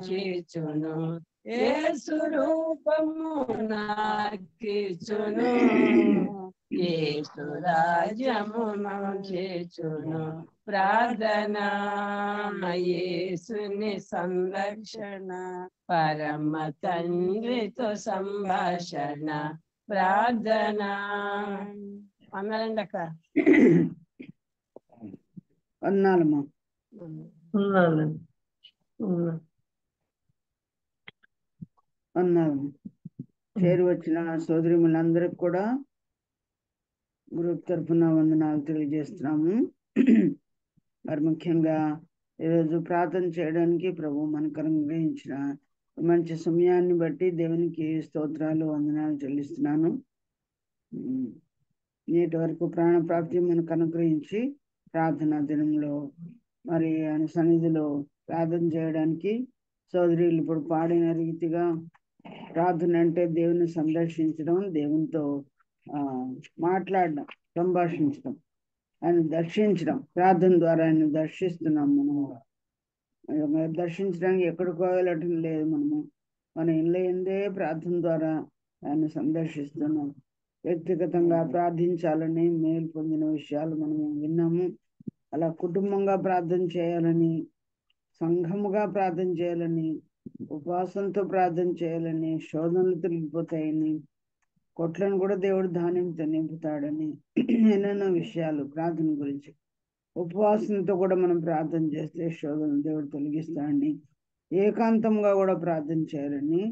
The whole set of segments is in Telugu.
చేచును యేసు రూపము నాకిచును యేసు రాజ్యమును చేచును ప్రార్థన యేసుని సంరక్షణ పరమ తండ్రితో సంభాషణ ప్రార్థన అన్నారండి అక్క. అన్నాలమ్మా. అన్నాము. చేరి వచ్చిన సోదరిములందరికి కూడా గ్రూప్ తరఫున వందనాలు తెలియజేస్తున్నాము. మరి ముఖ్యంగా ఈరోజు ప్రార్థన చేయడానికి ప్రభు మనకు అనుగ్రహించిన మంచి సమయాన్ని బట్టి దేవునికి స్తోత్రాలు వందనాలు చెల్లిస్తున్నాను. నేటి వరకు ప్రాణప్రాప్తి మనకు అనుగ్రహించి ప్రార్థనా దినంలో మరి ఆయన సన్నిధిలో ప్రార్థన చేయడానికి సోదరులు ఇప్పుడు పాడిన రీతిగా ప్రార్థన అంటే దేవుని సందర్శించడం, దేవునితో మాట్లాడడం, సంభాషించడం, ఆయన దర్శించడం. ప్రార్థన ద్వారా ఆయన దర్శిస్తున్నాం. మనము దర్శించడానికి ఎక్కడికో వెళ్ళటం లేదు. మన ఇళ్ళ ఎందే ప్రార్థన ద్వారా ఆయన సందర్శిస్తున్నాం. వ్యక్తిగతంగా ప్రార్థించాలని మేలు పొందిన విషయాలు మనము విన్నాము. అలా కుటుంబంగా ప్రార్థన చేయాలని, సంఘముగా ప్రార్థన చేయాలని, ఉపవాసంతో ప్రార్థన చేయాలని, శోధనలు తొలగిపోతాయని, కొట్లను కూడా దేవుడు ధాన్యంతో నింపుతాడని ఎన్నెన్నో విషయాలు ప్రార్థన గురించి. ఉపవాసంతో కూడా మనం ప్రార్థన చేస్తే శోధనలు దేవుడు తొలగిస్తాడని, ఏకాంతంగా కూడా ప్రార్థన చేయాలని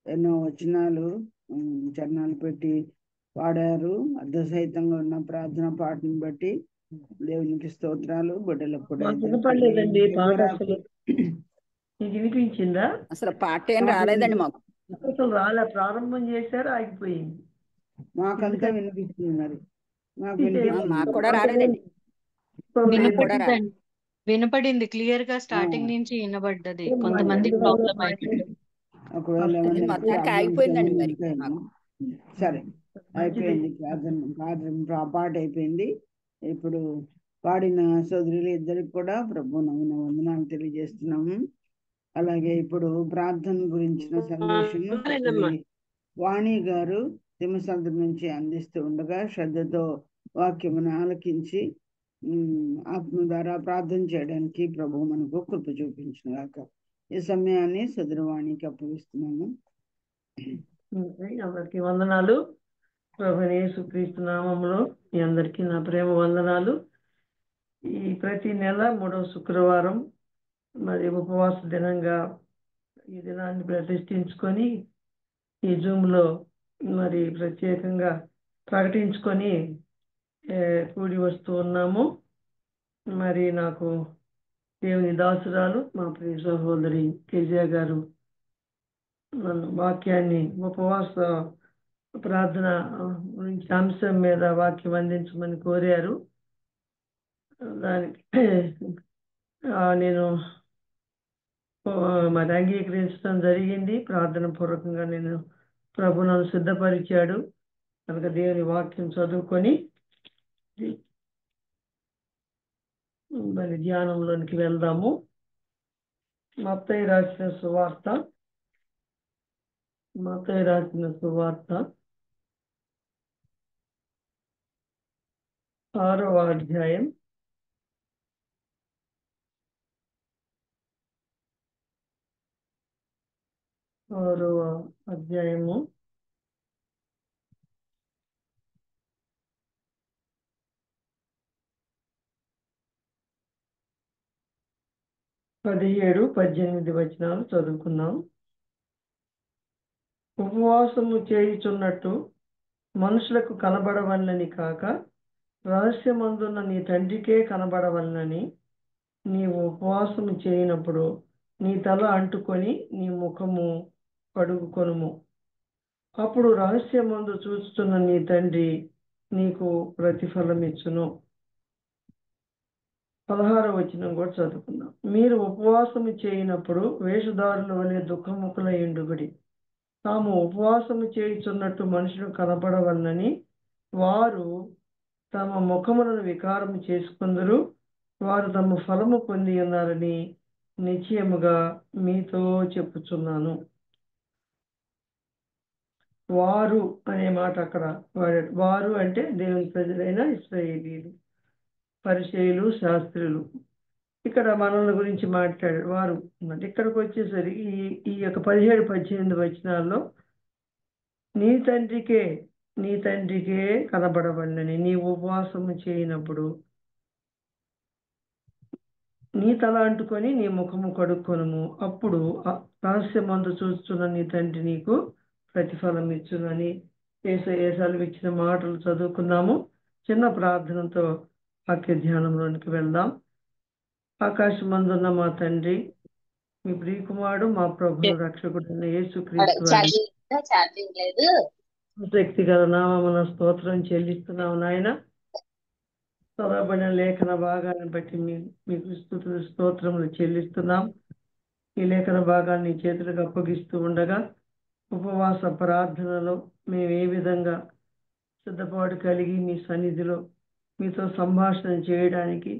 ఎన్నో వచనాలు చరణాలు పెట్టి పాడారు. అర్ధసహితంగా ఉన్న ప్రార్థన పాటను బట్టి దేవునికి స్తోత్రాలు. బిడ్డలకు వినిపించిందా? అసలు పాట ఏం రాలేదండి మాకు. అసలు రాలే, ప్రారంభం చేశారు, ఆగిపోయింది. మాకంతా వినిపిస్తుంది. మరి మాకు కూడా రాలేదండి. వినపడింది క్లియర్ గా, స్టార్టింగ్ నుంచి వినబడ్డది. కొంతమంది ప్రాబ్లం అయినట్టు. మొత్తానికి ఆగిపోయిందండి. మరి సరే, అయిపోయింది ప్రార్థన పాట అయిపోయింది. ఇప్పుడు పాడిన సోదరులు ఇద్దరికి కూడా ప్రభు నమ్మిన వందనాలు తెలియజేస్తున్నాము. అలాగే ఇప్పుడు ప్రార్థన గురించిన సందేశము వాణి గారు తిమ్మసంద్ర నుంచి అందిస్తూ ఉండగా శ్రద్ధతో వాక్యమును ఆలకించి ఆత్మ ద్వారా ప్రార్థన చేయడానికి ప్రభు మనకు కృప చూపించిన గాక. ఈ సమయాన్ని సదరవాణికి అప్పగిస్తున్నాము. అందరికీ వందనాలు. ప్రభువైన యేసుక్రీస్తు నామములో మీ అందరికీ నా ప్రేమ వందనాలు. ఈ ప్రతి నెల 3వ శుక్రవారం మరి ఉపవాస దినంగా ఈ దినాన్ని ప్రతిష్ఠించుకొని ఈ జూమ్లో మరి ప్రత్యేకంగా ప్రకటించుకొని కూడి వస్తూ ఉన్నాము. మరి నాకు దేవుని దాసురాలు మా ప్రియ సహోదరి కేజా గారు వాక్యాన్ని, ఉపవాస ప్రార్థన గురించి అంశం మీద వాక్యం అందించమని కోరారు. దానికి నేను మరి అంగీకరించడం జరిగింది. ప్రార్థన పూర్వకంగా నేను ప్రభు నన్ను సిద్ధపరిచాడు కనుక దేవుని వాక్యం చదువుకొని మరి ధ్యానంలోనికి వెళ్దాము. మత్తయి రాసిన సువార్త 6వ అధ్యాయం 6వ అధ్యాయము 17-18 వచనాలు చదువుకుందాం. ఉపవాసము చేయుచున్నట్టు మనుషులకు కనబడవలనని కాక రహస్యమందున్న నీ తండ్రికే కనబడవలనని నీవు ఉపవాసము చేయనప్పుడు నీ తల అంటుకొని నీ ముఖము కడుగుకొనుము. అప్పుడు రహస్యమందు చూస్తున్న నీ తండ్రి నీకు ప్రతిఫలం ఇచ్చును. 16వ వచనం కూడా చదువుకుందాం. మీరు ఉపవాసము చేయనప్పుడు వేషధారుల వలె దుఃఖముఖులయుండుడి. తాము ఉపవాసము చేయుచున్నట్టు మనుషులు కనపడవలనని వారు తమ ముఖములను వికారము చేసుకుందరు. వారు తమ ఫలము పొంది ఉన్నారని నిశ్చయముగా మీతో చెప్పుచున్నాను. వారు అనే మాట అక్కడ వాడాడు. వారు అంటే దేవుని ప్రజలైన ఇశ్రాయేలీయులు, పరిసయ్యులు, శాస్త్రులు. ఇక్కడ మనల్ని గురించి మాట్లాడాడు. వారు అంటే ఇక్కడికి వచ్చేసరికి ఈ యొక్క 17-18 వచనాల్లో నీ తండ్రికే కనబడవలనని నీవు ఉపవాసము చేయనప్పుడు నీ తల అంటుకొని నీ ముఖము కడుక్కొనుము, అప్పుడు రహస్యమందు చూస్తున్న నీ తండ్రి నీకు ప్రతిఫలం ఇచ్చునని యేసయ్య ఇచ్చిన మాటలు చదువుకున్నాము. చిన్న ప్రార్థనతో వాక్య ధ్యానంలోనికి వెళ్దాం. ఆకాశమందున్న మా తండ్రి, మీ ప్రియకుమారుడు మా ప్రభు రక్షకుడైన యేసుక్రీస్తు వారి శక్తి గల నామమున స్తోత్రం చెల్లిస్తున్నాము నాయన. చదవబడిన లేఖన భాగాన్ని బట్టి మీకు స్తుతులు స్తోత్రములు చెల్లిస్తున్నాం. ఈ లేఖన భాగాన్ని నీ చేతులకు అప్పగిస్తూ ఉండగా ఉపవాస ప్రార్థనలో మేము ఏ విధంగా సిద్ధపాటు కలిగి మీ సన్నిధిలో మీతో సంభాషణ చేయడానికి,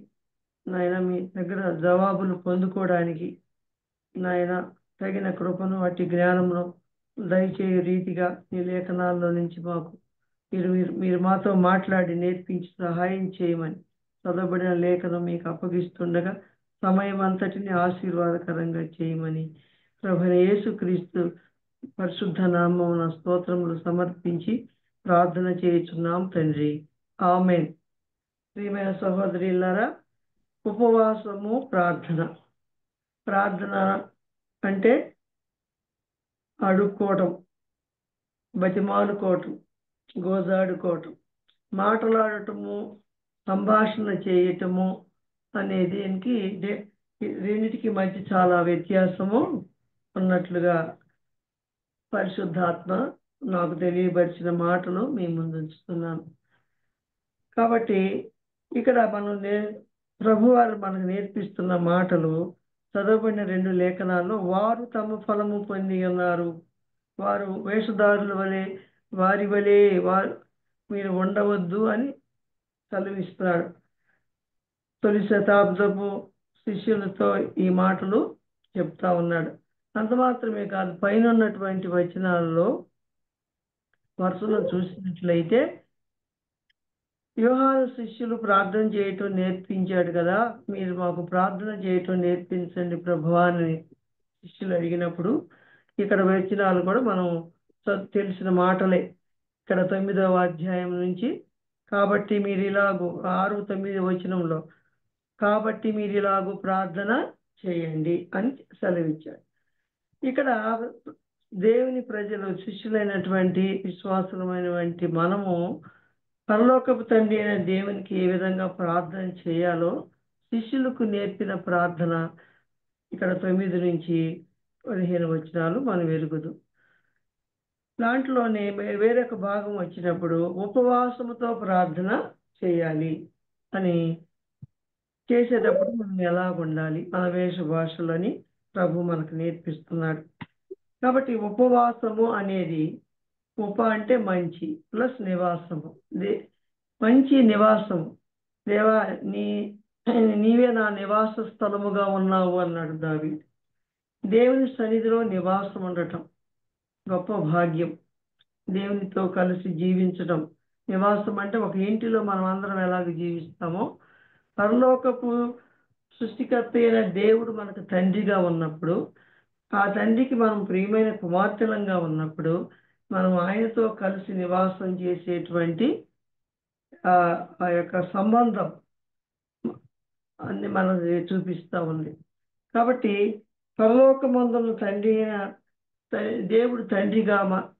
నాయన మీ దగ్గర జవాబులు పొందుకోవడానికి నాయన తగిన కృపను అట్టి జ్ఞానంలో దయచేయ రీతిగా ఈ లేఖనాల్లో నుంచి మాకు మీరు మాతో మాట్లాడి నేర్పించి సహాయం చేయమని చదవబడిన లేఖనం మీకు అప్పగిస్తుండగా సమయం అంతటిని ఆశీర్వాదకరంగా చేయమని ప్రభువైన యేసుక్రీస్తు పరిశుద్ధ నామమున స్తోత్రములు సమర్పించి ప్రార్థన చేయుచున్నాం తండ్రి. ఆమేన్. ప్రియమైన సహోదరులారా, ఉపవాసము ప్రార్థన అంటే అడుక్కోవటం, బతిమాలుకోవటం, గోజాడుకోవటం, మాట్లాడటము, సంభాషణ చేయటము అనేది రెండింటికి మధ్య చాలా వ్యత్యాసము ఉన్నట్లుగా పరిశుద్ధాత్మ నాకు తెలియపరిచిన మాటలు మీ ముందు ఉంచుతున్నాను. కాబట్టి ఇక్కడ ప్రభువారు మనకు నేర్పిస్తున్న మాటలు చదవబడిన 2 లేఖనాల్లో వారు తమ ఫలము పొంది ఉన్నారు, వారు వేషధారుల వలె వారి వలె మీరు ఉండవద్దు అని సెలవిస్తున్నాడు. తొలి శతాబ్దపు శిష్యులతో ఈ మాటలు చెప్తా ఉన్నాడు. అంత మాత్రమే కాదు, పైన ఉన్నటువంటి వచనాల్లో వరుసలో చూసినట్లయితే యోహాను శిష్యులు ప్రార్థన చేయటం నేర్పించాడు కదా, మీరు మాకు ప్రార్థన చేయటం నేర్పించండి ప్రభువా అని శిష్యులు అడిగినప్పుడు ఇక్కడ వచనాలు కూడా మనం తెలిసిన మాటలే. ఇక్కడ 9వ అధ్యాయం నుంచి కాబట్టి మీరు ఇలాగూ 6-9 వచనంలో కాబట్టి మీరు ఇలాగూ ప్రార్థన చేయండి అని సెలవిచ్చాడు. ఇక్కడ దేవుని ప్రజలు శిష్యులైనటువంటి విశ్వాసులమైనటువంటి మనము పరలోకపు తండ్రి అయిన దేవునికి ఏ విధంగా ప్రార్థన చేయాలో శిష్యులకు నేర్పిన ప్రార్థన ఇక్కడ 9-15 వచనాలు మనం వెలుగుదు. దాంట్లోనే వేరొక భాగం వచ్చినప్పుడు ఉపవాసముతో ప్రార్థన చేయాలి అని చేసేటప్పుడు మనం ఎలా ఉండాలి మన వేష భాషలని ప్రభు మనకు నేర్పిస్తున్నాడు. కాబట్టి ఉపవాసము అనేది అంటే మంచి ప్లస్ నివాసము, మంచి నివాసము. దేవా నీవే నా నివాస స్థలముగా ఉన్నావు అన్నాడు దావీదు. దేవుని సన్నిధిలో నివాసం ఉండటం గొప్ప భాగ్యం. దేవునితో కలిసి జీవించడం. నివాసం అంటే ఒక ఇంటిలో మనం అందరం ఎలాగ జీవిస్తామో పరలోకపు సృష్టికర్త అయిన దేవుడు మనకు తండ్రిగా ఉన్నప్పుడు, ఆ తండ్రికి మనం ప్రియమైన కుమార్తెలంగా ఉన్నప్పుడు మనం ఆయనతో కలిసి నివాసం చేసేటువంటి ఆ యొక్క సంబంధం అన్ని మనది చూపిస్తూ ఉంది. కాబట్టి పరలోకమందున్న తండ్రి అయిన దేవుడు తండ్రిగా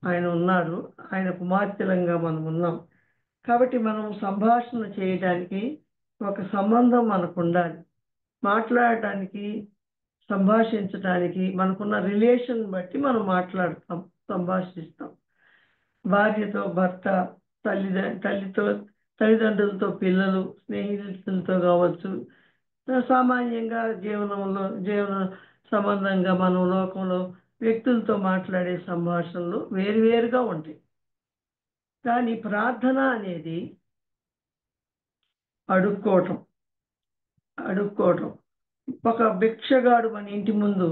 ఆయన ఉన్నారు, ఆయన కుమార్తెలంగా మనం ఉన్నాం. కాబట్టి మనం సంభాషణ చేయడానికి ఒక సంబంధం మనకు ఉండాలి. మాట్లాడటానికి, సంభాషించడానికి మనకున్న రిలేషన్ బట్టి మనం మాట్లాడతాం, సంభాషిస్తాం. భార్యతో భర్త, తల్లిదండ్రులతో పిల్లలు, స్నేహితులతో కావచ్చు, సామాన్యంగా జీవన సంబంధంగా మనం లోకంలో వ్యక్తులతో మాట్లాడే సంభాషణలు వేరువేరుగా ఉంటాయి. కానీ ప్రార్థన అనేది అడుక్కోవటం. ఒక భిక్షగాడు మన ఇంటి ముందు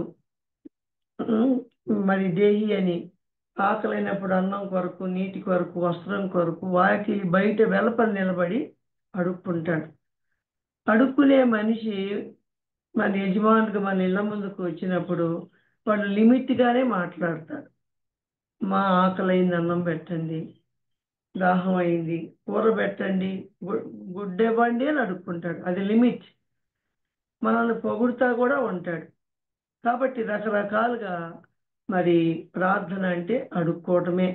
మరి దేహి అని ఆకలైనప్పుడు అన్నం కొరకు, నీటి కొరకు, వస్త్రం కొరకు వాకిలి బయట వెలపల నిలబడి అడుక్కుంటాడు. అడుక్కునే మనిషి మన యజమానుడికి మన ఇళ్ళ ముందుకు వచ్చినప్పుడు వాడు లిమిట్గానే మాట్లాడతాడు. మా ఆకలైంది, అన్నం పెట్టండి, దాహం అయింది, కూర పెట్టండి, గుడ్డ ఇవ్వండి అని అడుక్కుంటాడు. అది లిమిట్. మనల్ని పొగుడుతా కూడా ఉంటాడు. కాబట్టి రకరకాలుగా మరి ప్రార్థన అంటే అడుక్కోవటమే.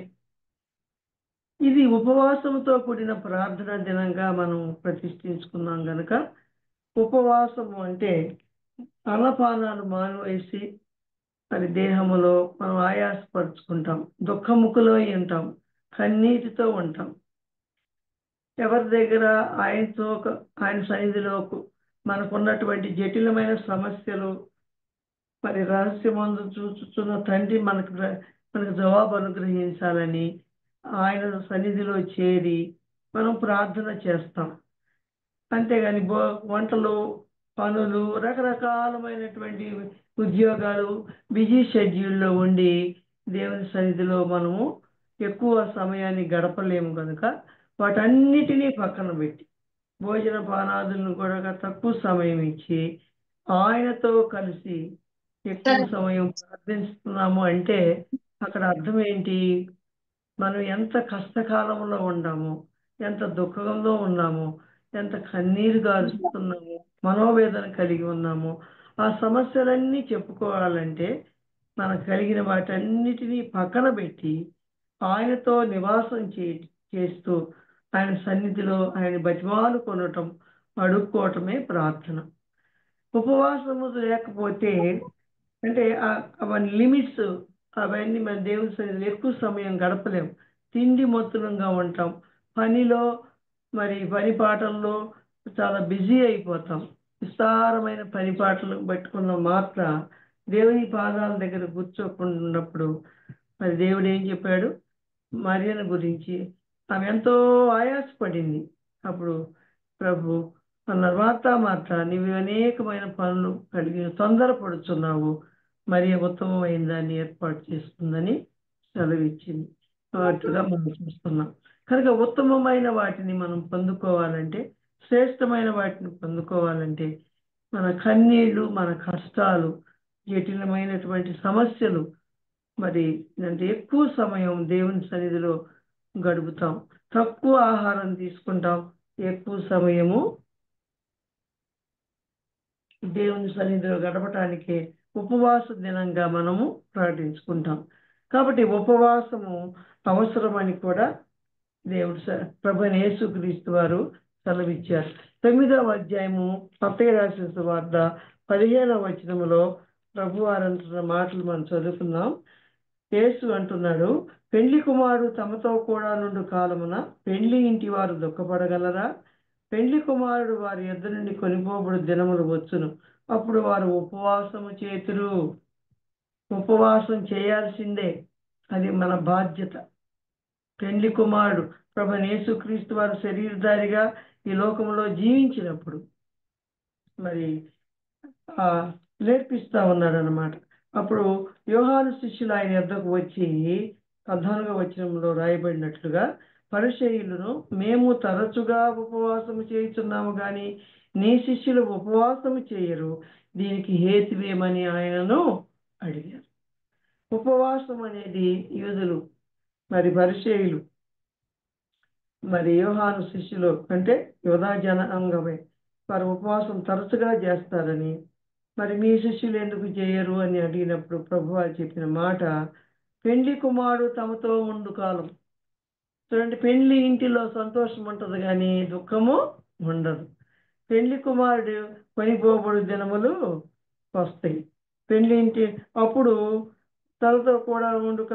ఇది ఉపవాసంతో కూడిన ప్రార్థన దినంగా మనం ప్రతిష్ఠించుకున్నాం గనక ఉపవాసము అంటే అన్నపానాలు మానివేసి మరి దేహములో మనం ఆయాసపరుచుకుంటాం, దుఃఖముఖులో ఉంటాం, కన్నీటితో ఉంటాం. ఎవరి దగ్గర ఆయన సన్నిధిలో మనకున్నటువంటి జటిలమైన సమస్యలు మరి రహస్యమందు చూచుతున్న తండ్రి మనకు జవాబు అనుగ్రహించాలని ఆయన సన్నిధిలో చేరి మనం ప్రార్థన చేస్తాం. అంతేగాని వంటలు, పనులు, రకరకాలమైనటువంటి ఉద్యోగాలు, బిజీ షెడ్యూల్లో ఉండి దేవుని సన్నిధిలో మనము ఎక్కువ సమయాన్ని గడపలేము కనుక వాటన్నిటినీ పక్కన పెట్టి భోజన పానాదులను కూడా తక్కువ సమయం ఇచ్చి ఆయనతో కలిసి ఎక్కువ సమయం ప్రార్థిస్తున్నాము అంటే అక్కడ అర్థం ఏంటి? మనం ఎంత కష్టకాలంలో ఉన్నామో, ఎంత దుఃఖంలో ఉన్నామో, ఎంత కన్నీరు గారుస్తున్నామో, మనోవేదన కలిగి ఉన్నామో, ఆ సమస్యలన్నీ చెప్పుకోవాలంటే మనకు కలిగిన వాటన్నిటినీ పక్కన పెట్టి ఆయనతో నివాసం చేస్తూ ఆయన సన్నిధిలో ఆయన బతిమాలు కొనటం, అడుక్కోవటమే ప్రార్థన. ఉపవాసము లేకపోతే అంటే అవన్నీ లిమిట్స్, అవన్నీ మన దేవుని సన్నిధిలో ఎక్కువ సమయం గడపలేము. తిండి మొత్తులంగా ఉంటాం, పనిలో మరి పని పాటల్లో చాలా బిజీ అయిపోతాం. విస్తారమైన పని పాటలు పెట్టుకున్న మాత్ర దేవుని పాదాల దగ్గర కూర్చోకుండా ఉన్నప్పుడు మరి దేవుడు ఏం చెప్పాడు? మరియను గురించి ఆమె ఎంతో ఆయాసపడింది. అప్పుడు ప్రభు అన్నారు, మార్తా నీవు అనేకమైన పనులు కలిగి తొందరపడుచున్నావు, మరి ఉత్తమమైన దాన్ని ఏర్పాటు చేస్తుందని సెలవిచ్చింది. అటుగా మనం చూస్తున్నాం. కనుక ఉత్తమమైన వాటిని మనం పొందుకోవాలంటే, శ్రేష్టమైన వాటిని పొందుకోవాలంటే మన కన్నీళ్లు, మన కష్టాలు, జటిలమైనటువంటి సమస్యలు మరి అంటే ఎక్కువ సమయం దేవుని సన్నిధిలో గడుపుతాం, తక్కువ ఆహారం తీసుకుంటాం, ఎక్కువ సమయము దేవుని సన్నిధిలో గడపటానికి ఉపవాస దినంగా మనము ప్రకటించుకుంటాం. కాబట్టి ఉపవాసము అవసరమని కూడా దేవుడు ప్రభువైన యేసుక్రీస్తు వారు సెలవిచ్చారు. 9వ అధ్యాయము మత్తయి రాసిన సువార్త 15వ వచనములో ప్రభు వారు అంటున్న మాటలు మనం చదువుకుందాం. యేసు అంటున్నాడు, పెళ్లి కుమారుడు తమతో కూడా నుండు కాలమున పెళ్లి ఇంటి వారు దుఃఖపడగలరా? పెళ్లి కుమారుడు వారి యొద్ద నుండి కొనిపోబడు దినములు వచ్చును, అప్పుడు వారు ఉపవాసము చేతురు. ఉపవాసం చేయాల్సిందే, అది మన బాధ్యత. పెళ్లి కుమారుడు ప్రభువైన యేసుక్రీస్తు వారు శరీరధారిగా ఈ లోకంలో జీవించినప్పుడు మరి నేర్పిస్తా ఉన్నాడు అన్నమాట. అప్పుడు యోహాను శిష్యులు ఆయన యొద్దకు వచ్చి 14వ వచనంలో రాయబడినట్లుగా, పరిసయ్యులను మేము తరచుగా ఉపవాసము చేయుచున్నాము కానీ నీ శిష్యులు ఉపవాసము చేయరు, దీనికి హేతువేమని ఆయనను అడిగారు. ఉపవాసం అనేది యూదులు మరి పరిసయ్యులు మరి యోహాను శిష్యులు అంటే యోధా జనాంగమే, వారు ఉపవాసం తరచుగా చేస్తారని, మరి మీ శిష్యులు ఎందుకు చేయరు అని అడిగినప్పుడు ప్రభువారు చెప్పిన మాట, పెళ్లి కుమారుడు తమతో ఉండు కాలం. చూడండి, పెళ్లి ఇంటిలో సంతోషం ఉంటుంది కానీ దుఃఖము ఉండదు. పెళ్లి కుమారుడు కొనిపోబడు దినములు వస్తాయి. పెళ్లి ఇంటి అప్పుడు తనతో కూడా ఉండు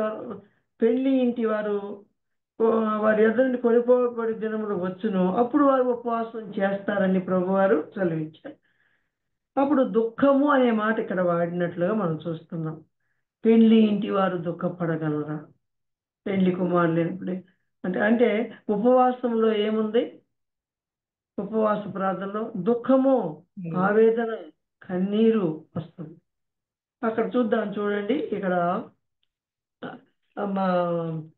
పెళ్లి ఇంటి వారి ఎదురుని కొనిపోబడి దినములు వచ్చును, అప్పుడు వారు ఉపవాసం చేస్తారని ప్రభువారు సెలవిచ్చారు. అప్పుడు దుఃఖము అనే మాట ఇక్కడ వాడినట్లుగా మనం చూస్తున్నాం. పెళ్లి ఇంటి వారు దుఃఖపడగలరా? పెళ్లి కుమారులు అంటే ఉపవాసంలో ఏముంది? ఉపవాస ప్రార్థనలో దుఃఖము, ఆవేదన, కన్నీరు వస్తుంది. అక్కడ చూద్దాం, చూడండి. ఇక్కడ మా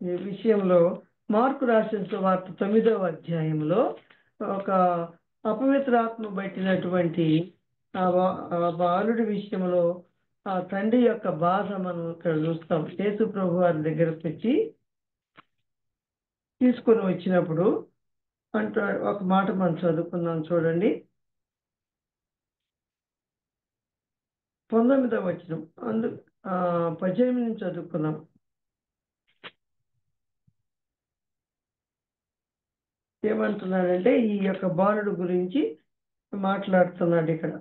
ఈ విషయంలో మార్కు రాసిన సువార్త 9వ అధ్యాయంలో ఒక అపవిత్రాత్మ పట్టినటువంటి ఆ బాలుడి విషయంలో ఆ తండ్రి యొక్క బాధ మనం ఇక్కడ చూస్తాం. యేసు ప్రభు వారి దగ్గరకు వచ్చి తీసుకొని వచ్చినప్పుడు అంటాడు ఒక మాట మనం చదువుకుందాం, చూడండి. 19వ వచనం 18 నుంచి చదువుకున్నాం. ఏమంటున్నాడంటే ఈ యొక్క బాలుడు గురించి మాట్లాడుతున్నాడు ఇక్కడ.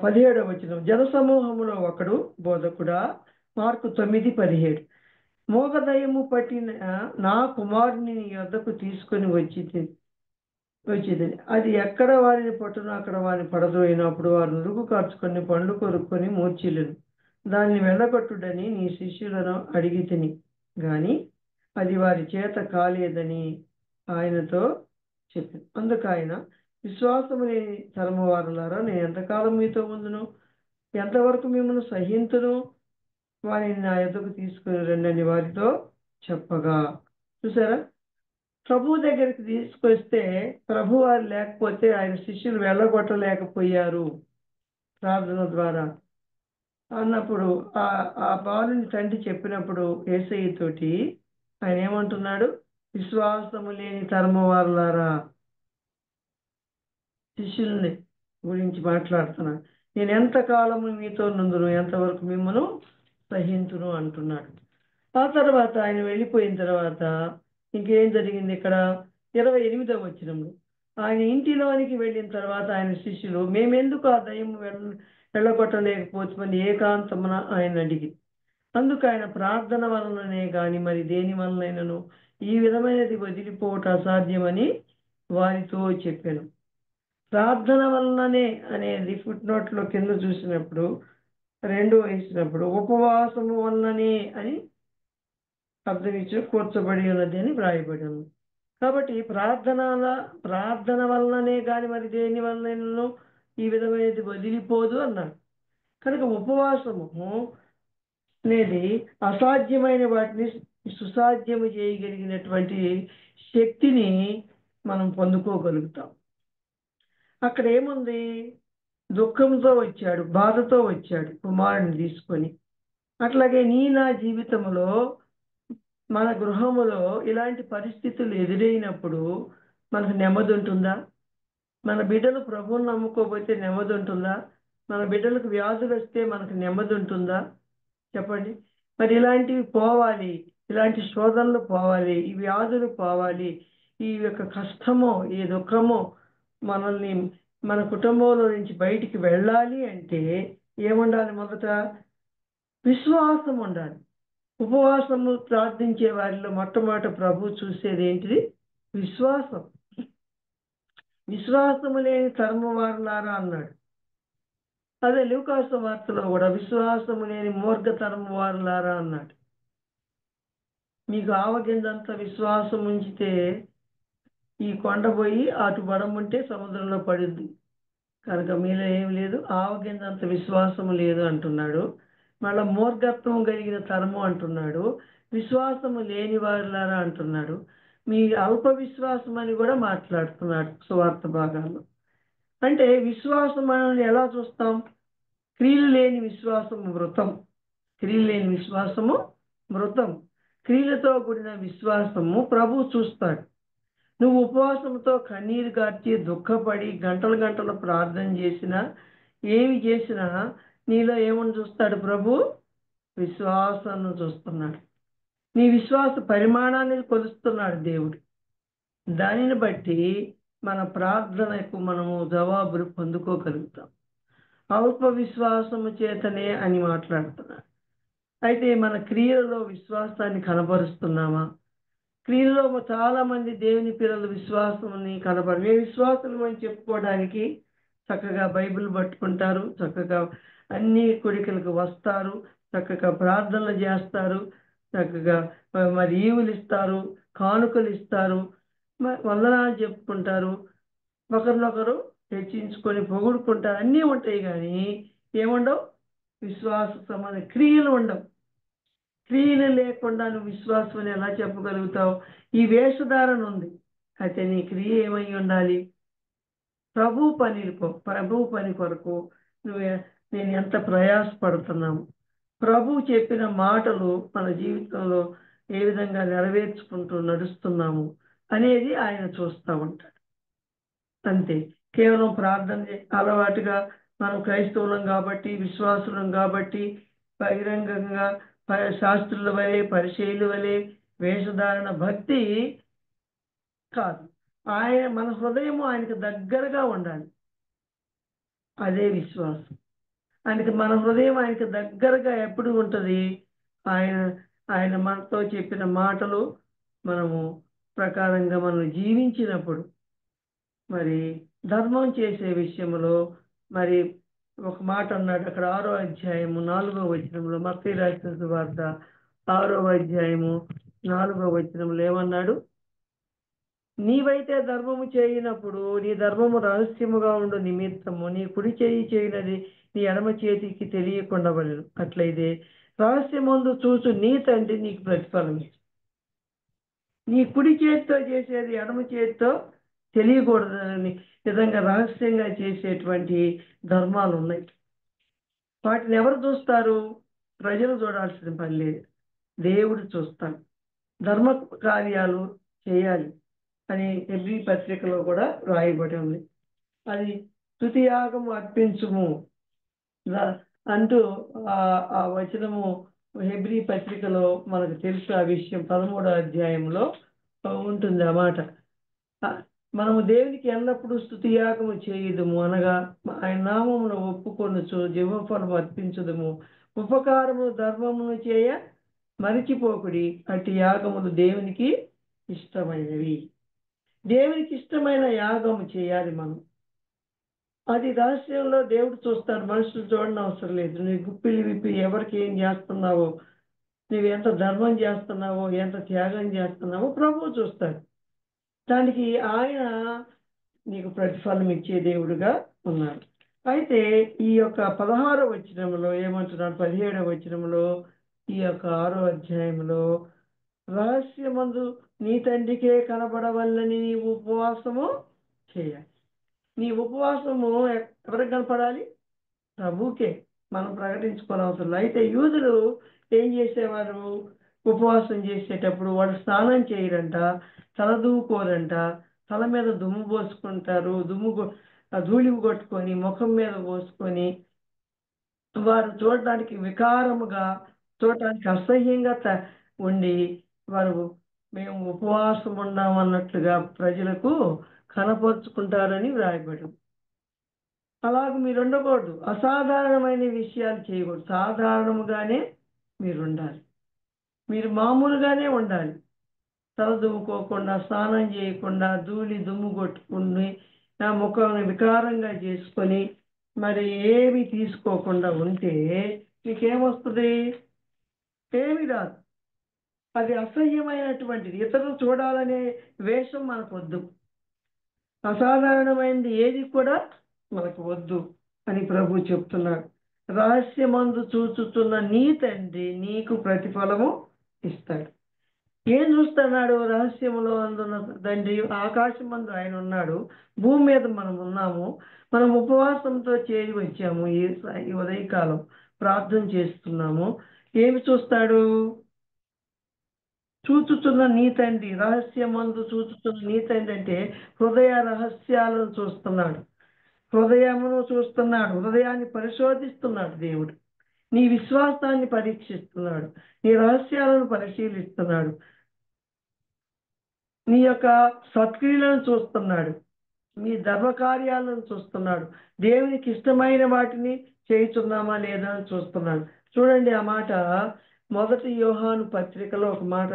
17వ వచనం, జనసమూహములో ఒకడు, బోధకుడా, మార్కు 9:17, మోగదయము పట్టిన నా కుమారుని నీ వద్దకు తీసుకొని వచ్చేదని అది ఎక్కడ వారిని పట్టును అక్కడ వారిని పడదోయినప్పుడు వారు నురుగు కార్చుకొని పండ్లు కొరుక్కొని మూర్చిల్లును. దాన్ని వెళ్ళగొట్టుడని నీ శిష్యులను అడిగి తిని గాని అది వారి చేత కాలేదని ఆయనతో చెప్పింది. అందుకు ఆయన, విశ్వాసము లేని తరము వారులారా, నేను ఎంతకాలం మీతో ఉందును, ఎంతవరకు మిమ్మల్ని సహింతును, వారిని నా యొద్దకు తీసుకుని రండి అని వారితో చెప్పగా. చూసారా, ప్రభు దగ్గరికి తీసుకొస్తే ప్రభు వారు లేకపోతే ఆయన శిష్యులు వెళ్ళగొట్టలేకపోయారు ప్రార్థన ద్వారా అన్నప్పుడు ఆ బాలుని తండ్రి చెప్పినప్పుడు యేసయ్య తోటి ఆయన ఏమంటున్నాడు, విశ్వాసము లేని తరము వారులారా, శిష్యుల్ని గురించి మాట్లాడుతున్నాడు. నేను ఎంతకాలము మీతో నుందును, ఎంతవరకు మిమ్మల్ని సహించును అంటున్నాడు. ఆ తర్వాత ఆయన వెళ్ళిపోయిన తర్వాత ఇంకేం జరిగింది ఇక్కడ 28వ వచనంలో, ఆయన ఇంటిలోనికి వెళ్ళిన తర్వాత ఆయన శిష్యులు, మేమెందుకు ఆ దయ్యము వెళ్ళగొట్టలేకపోతామని ఏకాంతమున ఆయన అడిగి, అందుకు ఆయన, ప్రార్థన వలననే గాని మరి దేని వలనైనను ఈ విధమైనది వదిలిపోవటం అసాధ్యమని వారితో చెప్పాను. ప్రార్థన వలననే అనేది ఫుట్ నోట్లో కింద చూసినప్పుడు 2 వేసినప్పుడు ఉపవాసము వలననే అని అర్థం ఇచ్చి కూర్చబడి ఉన్నది అని వ్రాయబడి ఉంది. కాబట్టి ప్రార్థన వలననే కానీ మరి దేని వలనను ఈ విధమైనది వదిలిపోదు అన్నాడు. కనుక ఉపవాసము అనేది అసాధ్యమైన వాటిని సుసాధ్యము చేయగలిగినటువంటి శక్తిని మనం పొందుకోగలుగుతాం. అక్కడ ఏముంది, దుఃఖంతో వచ్చాడు, బాధతో వచ్చాడు కుమారుని తీసుకొని. అట్లాగే నా జీవితంలో మన గృహములో ఇలాంటి పరిస్థితులు ఎదురైనప్పుడు మనకు నెమ్మది ఉంటుందా? మన బిడ్డలు ప్రభువుని నమ్ముకోకపోతే నెమ్మది ఉంటుందా? మన బిడ్డలకు వ్యాధులు వస్తే మనకు నెమ్మది ఉంటుందా? చెప్పండి. మరి ఇలాంటివి పోవాలి, ఇలాంటి శోధనలు పోవాలి, ఈ వ్యాధులు పోవాలి, ఈ యొక్క కష్టమో ఈ దుఃఖమో మనల్ని మన కుటుంబంలో నుంచి బయటికి వెళ్ళాలి అంటే ఏముండాలి? మొదట విశ్వాసం ఉండాలి. ఉపవాసము ప్రార్థించే వారిలో మొట్టమొదట ప్రభు చూసేది ఏంటిది? విశ్వాసం. విశ్వాసము లేని తరము వారులారా అన్నాడు. అదే లూకాసు వార్తలో కూడా విశ్వాసము లేని మూర్ఖతరము వారులారా అన్నాడు. మీకు ఆవగింజంత విశ్వాసం ఉంచితే ఈ కొండ పోయి అటు పడముంటే సముద్రంలో పడుద్ది, కనుక మీలో ఏం లేదు, ఆవగింజంత విశ్వాసము లేదు అంటున్నాడు. మళ్ళా మూర్ఖత్వం కలిగిన తరము అంటున్నాడు, విశ్వాసము లేని వారులారా అంటున్నాడు, మీ అల్ప విశ్వాసం అని కూడా మాట్లాడుతున్నాడు సువార్త భాగాల్లో. అంటే విశ్వాసం మనల్ని ఎలా చూస్తాం? క్రియలు లేని విశ్వాసము మృతం. క్రియలు లేని విశ్వాసము మృతం. క్రియలతో కూడిన విశ్వాసము ప్రభు చూస్తాడు. నువ్వు ఉపవాసంతో కన్నీరు కార్చి దుఃఖపడి గంటలు గంటలు ప్రార్థన చేసినా, ఏమి చేసినా నీలో ఏమని చూస్తాడు ప్రభు? విశ్వాసాన్ని చూస్తున్నాడు. నీ విశ్వాస పరిమాణాన్ని కొలుస్తున్నాడు దేవుడు. దానిని బట్టి మన ప్రార్థనకు మనము జవాబులు పొందుకోగలుగుతాం. అల్ప విశ్వాసము చేతనే అని మాట్లాడుతున్నాడు. అయితే మన క్రియలలో విశ్వాసాన్ని కనబరుస్తున్నామా? క్రియలో చాలా మంది దేవుని పిల్లలు విశ్వాసాన్ని మేము విశ్వాసులు అని చెప్పుకోవడానికి చక్కగా బైబిల్ పట్టుకుంటారు, చక్కగా అన్ని కోరికలకు వస్తారు, చక్కగా ప్రార్థనలు చేస్తారు, చక్కగా మరి ఈవులు ఇస్తారు, కానుకలు ఇస్తారు, వందనాలు చెప్పుకుంటారు, ఒకరినొకరు హెచ్చించుకొని పొగుడుకుంటారు, అన్నీ ఉంటాయి. కానీ ఏముండవు? విశ్వాస సంబంధ క్రియలు ఉండవు. క్రియలు లేకుండా నువ్వు విశ్వాసం అని ఎలా చెప్పగలుగుతావు? ఈ వేషధారణ ఉంది, అయితే నీ క్రియ ఏమై ఉండాలి? ప్రభు పని కొరకు నేను ఎంత ప్రయాసపడుతున్నాము, ప్రభు చెప్పిన మాటలు మన జీవితంలో ఏ విధంగా నెరవేర్చుకుంటూ నడుస్తున్నాము అనేది ఆయన చూస్తూ ఉంటాడు. అంతే. కేవలం ప్రార్థన అలవాటుగా మనం క్రైస్తవులం కాబట్టి, విశ్వాసులం కాబట్టి బహిరంగంగా శాస్త్రుల వలె, పరిచయుల వలె వేషధారణ భక్తి కాదు. మన హృదయము ఆయనకు దగ్గరగా ఉండాలి, అదే విశ్వాసం. ఆయనకి మన హృదయం ఆయనకు దగ్గరగా ఎప్పుడు ఉంటుంది? ఆయన మనతో చెప్పిన మాటలు మనము ప్రకారంగా మనం జీవించినప్పుడు. మరి ధర్మం చేసే విషయంలో మరి ఒక మాట అన్నాడు అక్కడ 6వ అధ్యాయము 4వ వచనంలో, మత్తయి రాసిన సువార్త 6వ అధ్యాయము 4వ వచనంలో ఏమన్నాడు? నీవైతే ధర్మము చేయనప్పుడు నీ ధర్మము రహస్యముగా ఉండు నిమిత్తము నీ కుడి చేయి చేయనది నీ ఎడమ చేతికి తెలియకుండా వలెను. అట్లయితే రహస్యమందు చూచు నీ తండ్రి నీకు ప్రతిఫలం ఇచ్చు. నీ కుడి చేతితో చేసేది ఎడమ చేతితో తెలియకూడదని విధంగా రహస్యంగా చేసేటువంటి ధర్మాలు ఉన్నాయి. వాటిని ఎవరు చూస్తారు? ప్రజలు చూడాల్సిన పని లేదు, దేవుడు చూస్తాడు. ధర్మ కార్యాలు చేయాలి అని హెబ్రీ పత్రికలో కూడా రాయబడి ఉంది. అది స్తుతియాగము అర్పించుము అంటూ ఆ వచనము హెబ్రీ పత్రికలో మనకు తెలుసు. ఆ విషయం 13వ అధ్యాయంలో ఉంటుంది ఆ మాట. మనము దేవునికి ఎల్లప్పుడూ స్తుతియాగము చేయుదుము, అనగా ఆయన నామమును ఒప్పుకొనుచు జీవఫలము అర్పించుదుము. ఉపకారము ధర్మమును చేయ మరిచిపోకుడి, అట్టి యాగములు దేవునికి ఇష్టమైనవి. దేవునికి ఇష్టమైన యాగము చేయాలి మనం. అది రహస్యంలో దేవుడు చూస్తాడు, మనుషులు చూడని అవసరం లేదు. నువ్వు గుప్పిలి విప్పి ఎవరికి ఏం చేస్తున్నావో, నువ్వు ఎంత ధర్మం చేస్తున్నావో, ఎంత త్యాగం చేస్తున్నావో ప్రభువు చూస్తాడు. దానికి ఆయన నీకు ప్రతిఫలం ఇచ్చే దేవుడుగా ఉన్నాడు. అయితే ఈ యొక్క 16వ వచనంలో ఏమంటున్నాడు? 17వ వచనంలో ఈ యొక్క 6వ అధ్యాయంలో రహస్యమందు నీ తండ్రికే కనబడవల్లని నీ ఉపవాసము చేయాలి. నీ ఉపవాసము ఎవరికి కనపడాలి? ప్రభుకే. మనం ప్రకటించుకోని అవసరం. అయితే యూదులు ఏం చేసేవారు? ఉపవాసం చేసేటప్పుడు వాళ్ళు స్నానం చేయరంట, తలదూకోరంట, తల మీద దుమ్ము పోసుకుంటారు, ధూళి కొట్టుకొని ముఖం మీద పోసుకొని వారు చూడటానికి వికారముగా, చూడటానికి అసహ్యంగా ఉండి వారు మేము ఉపవాసం ఉన్నామన్నట్లుగా ప్రజలకు కనపరుచుకుంటారని వ్రాయబడి. అలాగే మీరు ఉండకూడదు, అసాధారణమైన విషయాలు చేయకూడదు, సాధారణముగానే మీరు ఉండాలి. మీరు మామూలుగానే ఉండాలి. తల దువ్వుకోకుండా, స్నానం చేయకుండా, ధూళి దుమ్ము కొట్టుకుని ముఖం వికారంగా చేసుకొని మరి ఏమి తీసుకోకుండా ఉంటే మీకేమొస్తుంది? ఏమి రాదు. అది అసహ్యమైనటువంటిది. ఇతరులు చూడాలనే వేషం మనకు వద్దు, అసాధారణమైనది ఏది కూడా మనకు వద్దు అని ప్రభు చెప్తున్నాడు. రహస్యమందు చూచుతున్న నీ తండ్రి నీకు ప్రతిఫలము ఇస్తాడు. ఏం చూస్తున్నాడు? రహస్యములో అందున్న తండ్రి. ఆకాశం మందు ఆయన ఉన్నాడు, భూమి మీద మనం ఉన్నాము. మనం ఉపవాసంతో చేరి వచ్చాము. ఈ ఉదయకాలం ప్రార్థన చేస్తున్నాము. ఏమి చూస్తాడు? చూచుతున్న నీ తండ్రి. రహస్యమందు చూచుతున్న నీ తండ్రి అంటే హృదయ రహస్యాలను చూస్తున్నాడు, హృదయమును చూస్తున్నాడు, హృదయాన్ని పరిశోధిస్తున్నాడు దేవుడు. నీ విశ్వాసాన్ని పరీక్షిస్తున్నాడు, నీ రహస్యాలను పరిశీలిస్తున్నాడు, నీ యొక్క సత్క్రియలను చూస్తున్నాడు, నీ ధర్మకార్యాలను చూస్తున్నాడు, దేవునికి ఇష్టమైన వాటిని చేయుచున్నామా లేదా అని చూస్తున్నాడు. చూడండి ఆ మాట 1 యోహాను పత్రికలో ఒక మాట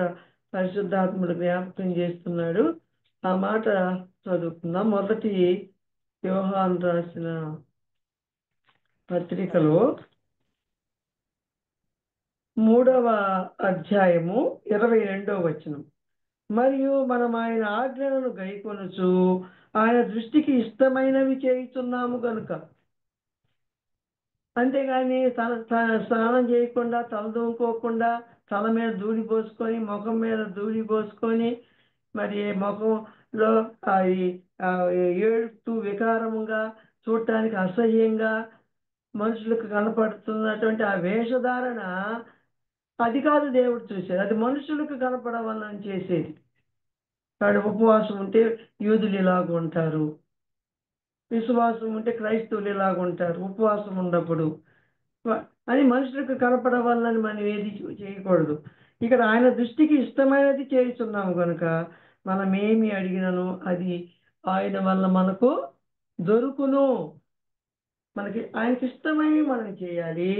పరిశుద్ధాత్ముడు జ్ఞాపకం చేస్తున్నాడు. ఆ మాట చదువుకుందాం. 1 యోహాను రాసిన పత్రికలో 3వ అధ్యాయము 22వ వచనం. మరియు మనం ఆయన ఆజ్ఞలను గైకొనుచు ఆయన దృష్టికి ఇష్టమైనవి చేయుచున్నాము కనుక. అంతేగాని స్నానం చేయకుండా, తలదూకోకుండా, తల మీద ధూళి పోసుకొని, ముఖం మీద ధూళి పోసుకొని, మరి ముఖంలో అది ఏడుస్తూ వికారముగా, చూడటానికి అసహ్యంగా మనుషులకు కనపడుతున్నటువంటి ఆ వేషధారణ, అది కాదు దేవుడు చూసేది. అది మనుషులకు కనపడవాలని చేసేది. వాడు ఉపవాసం ఉంటే యూదులు ఇలాగ ఉంటారు, విశ్వాసం ఉంటే క్రైస్తవులు ఇలాగ ఉంటారు, ఉపవాసం ఉన్నప్పుడు అని మనుషులకు కనపడవాలని మనం ఏది చేయకూడదు. ఇక్కడ ఆయన దృష్టికి ఇష్టమైనది చేస్తున్నాము కనుక మనం ఏమి అడిగినను అది ఆయన వల్ల మనకు దొరుకును. మనకి ఆయనకి ఇష్టమైనవి మనం చేయాలి.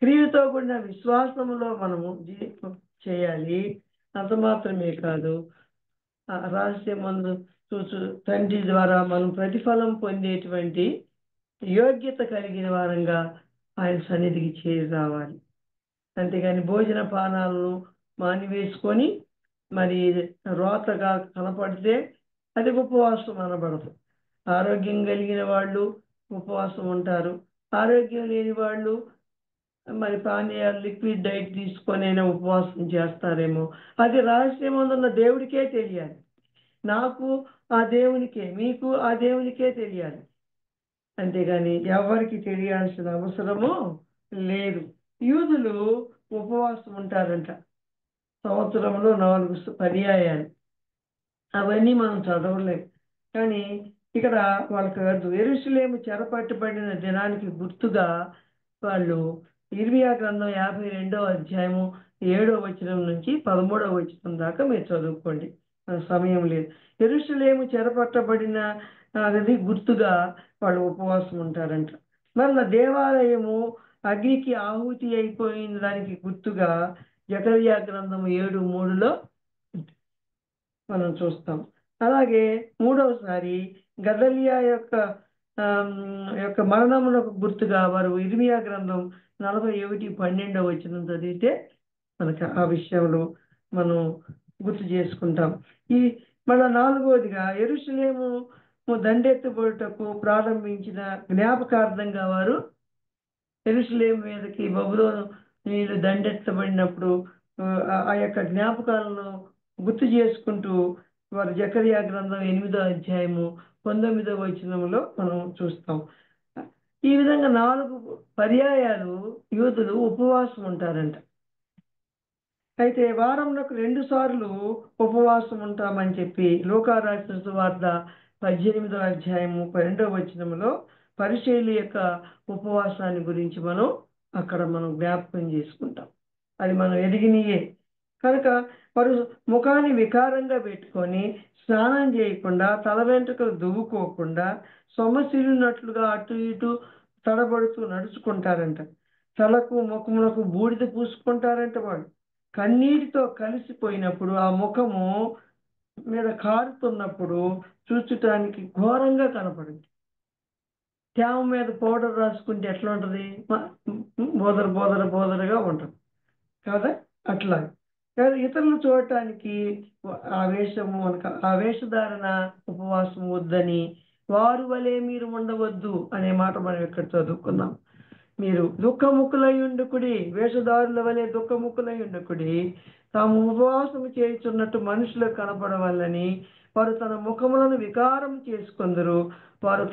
క్రియతో కూడిన విశ్వాసంలో మనము చేయాలి. అంత మాత్రమే కాదు, రహస్యమందు చూచు తండ్రి ద్వారా మనం ప్రతిఫలం పొందేటువంటి యోగ్యత కలిగిన వారంగా ఆయన సన్నిధికి చేరి రావాలి. అంతేగాని భోజన పానాలను మానివేసుకొని మరి రోతగా కనపడితే అది ఉపవాసం అనబడదు. ఆరోగ్యం కలిగిన వాళ్ళు ఉపవాసం ఉంటారు, ఆరోగ్యం లేని వాళ్ళు మరి పానీయాలు లిక్విడ్ డైట్ తీసుకొని అయినా ఉపవాసం చేస్తారేమో. అది రహస్యమందున్న దేవుడికే తెలియాలి. నాకు ఆ దేవునికే, మీకు ఆ దేవునికే తెలియాలి. అంతేగాని ఎవరికి తెలియాల్సిన అవసరము లేదు. యూదులు ఉపవాసం ఉంటారంట సంవత్సరంలో 4 పర్యాయాలు. అవన్నీ మనం చదవలేము. కానీ ఇక్కడ వాళ్ళకు యెరూషలేము చెరపట్టబడిన దినానికి గుర్తుగా వాళ్ళు ఇర్మియా గ్రంథం 52వ అధ్యాయము 7వ వచనం నుంచి 13వ వచనం దాకా మీరు చదువుకోండి, సమయం లేదు. యెరూషలేము చెరపట్టబడిన అది గుర్తుగా వాళ్ళు ఉపవాసం ఉంటారంట. మళ్ళీ దేవాలయము అగ్నికి ఆహుతి అయిపోయిన దానికి గుర్తుగా జకర్యా గ్రంథం 7:3లో మనం చూస్తాం. అలాగే మూడవసారి గదల్యా యొక్క మరణములకు గుర్తుగా వారు ఇర్మియా గ్రంథం 41:12 వచనం చదివితే మనకు ఆ విషయంలో మనం గుర్తు చేసుకుంటాం. ఈ మళ్ళా నాలుగవదిగా యెరూషలేము దండెత్తుబడుటకు ప్రారంభించిన జ్ఞాపకార్థంగా వారు యెరూషలేము మీదకి బబులోను నీళ్ళు దండెత్తబడినప్పుడు ఆ యొక్క జ్ఞాపకాలను గుర్తు చేసుకుంటూ వారు జకర్యా గ్రంథం 8వ అధ్యాయము 19వ వచనంలో మనం చూస్తాం. ఈ విధంగా 4 పర్యాయాలు యూదులు ఉపవాసం ఉంటారంట. అయితే వారంలో 2 సార్లు ఉపవాసం ఉంటామని చెప్పి లూకా రాసిన సువార్త 18వ అధ్యాయము 12వ వచనంలో పరిసయ్యుల యొక్క ఉపవాసాన్ని గురించి అక్కడ మనం జ్ఞాపకం చేసుకుంటాం. అది మనం ఎదిగినయే కనుక వారు ముఖాన్ని వికారంగా పెట్టుకొని స్నానం చేయకుండా, తల వెంట్రుకలు దువ్వుకోకుండా, సొమ్మసిల్లినట్లుగా అటు ఇటు తడబడుతూ నడుచుకుంటారంట. తలకు ముఖములకు బూడిద పూసుకుంటారంట. వాళ్ళు కన్నీటితో కలిసిపోయినప్పుడు ఆ ముఖము మీద కారుతున్నప్పుడు చూచటానికి ఘోరంగా కనపడింది. తేమ మీద పౌడర్ రాసుకుంటే ఎట్లా ఉంటుంది? బోదరగా ఉంటుంది కదా. అట్లా ఇతరులు చూడటానికి ఆవేశము ఆవేశధారణ ఉపవాసం వద్దని, వారు వలె మీరు ఉండవద్దు అనే మాట మనం ఇక్కడ చదువుకున్నాం. మీరు దుఃఖముఖులై ఉండుకుడి, వేషధారుల వలె దుఃఖముఖులై ఉండుకుడి. తాము ఉపవాసము చేయుచున్నట్టు మనుషులకు కనపడవాలని వారు తన ముఖములను వికారం చేసుకొందరు. వారు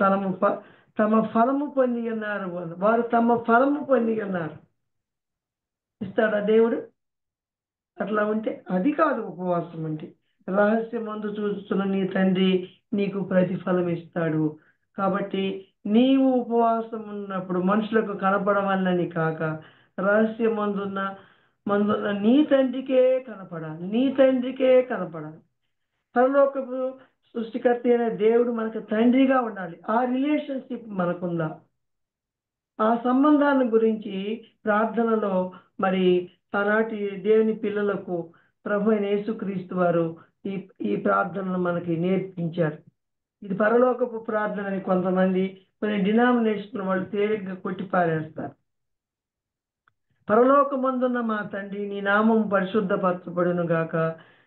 తమ ఫలము పొంది ఉన్నారు. వారు తమ ఫలము పొంది ఉన్నారు. ఇస్తాడా దేవుడు? అట్లా ఉంటే అది కాదు ఉపవాసం అంటే. రహస్యమందు చూస్తున్న నీ తండ్రి నీకు ప్రతిఫలం ఇస్తాడు. కాబట్టి నీవు ఉపవాసం ఉన్నప్పుడు మనుషులకు కనపడవాలని కాక రహస్యమందున్న నీ తండ్రికే కనపడాలి. నీ తండ్రికే కనపడాలి. పరలోకపు సృష్టికర్త అయిన దేవుడు మనకు తండ్రిగా ఉండాలి. ఆ రిలేషన్షిప్ మనకుందా? ఆ సంబంధాన్ని గురించి ప్రార్థనలో మరి ఆనాటి దేవుని పిల్లలకు ప్రభు అయిన యేసుక్రీస్తు వారు ఈ ప్రార్థనను మనకి నేర్పించారు. ఇది పరలోకపు ప్రార్థన అని కొంతమంది కొన్ని డినామినేషన్ వాళ్ళు తేలిగ్గా కొట్టిపారేస్తారు. పరలోకమందున్న మా తండ్రి, నీ నామం పరిశుద్ధపరచబడును గాక,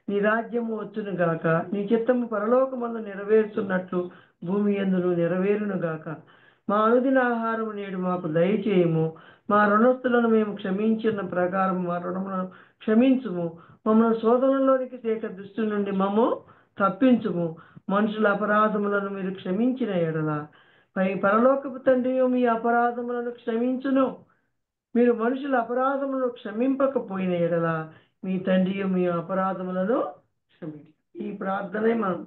నీ రాజ్యము వచ్చును గాక, నీ చిత్తము పరలోకమందు నెరవేరుతున్నట్లు భూమి యందును నెరవేరును గాక. మా అనుదిన ఆహారము నేడు మాకు దయచేయము. మా రుణస్తులను మేము క్షమించిన ప్రకారం మా రుణములను క్షమించుము. మమ్మల్ని శోధనలోనికి తేక దుష్టు నుండి మమ్ము తప్పించుము. మనుషుల అపరాధములను మీరు క్షమించిన ఎడల పరలోకపు తండ్రి మీ అపరాధములను క్షమించును. మీరు మనుషుల అపరాధములను క్షమింపకపోయిన ఎడల మీ తండ్రి మీ అపరాధములను క్షమించు. ఈ ప్రార్థనే మనం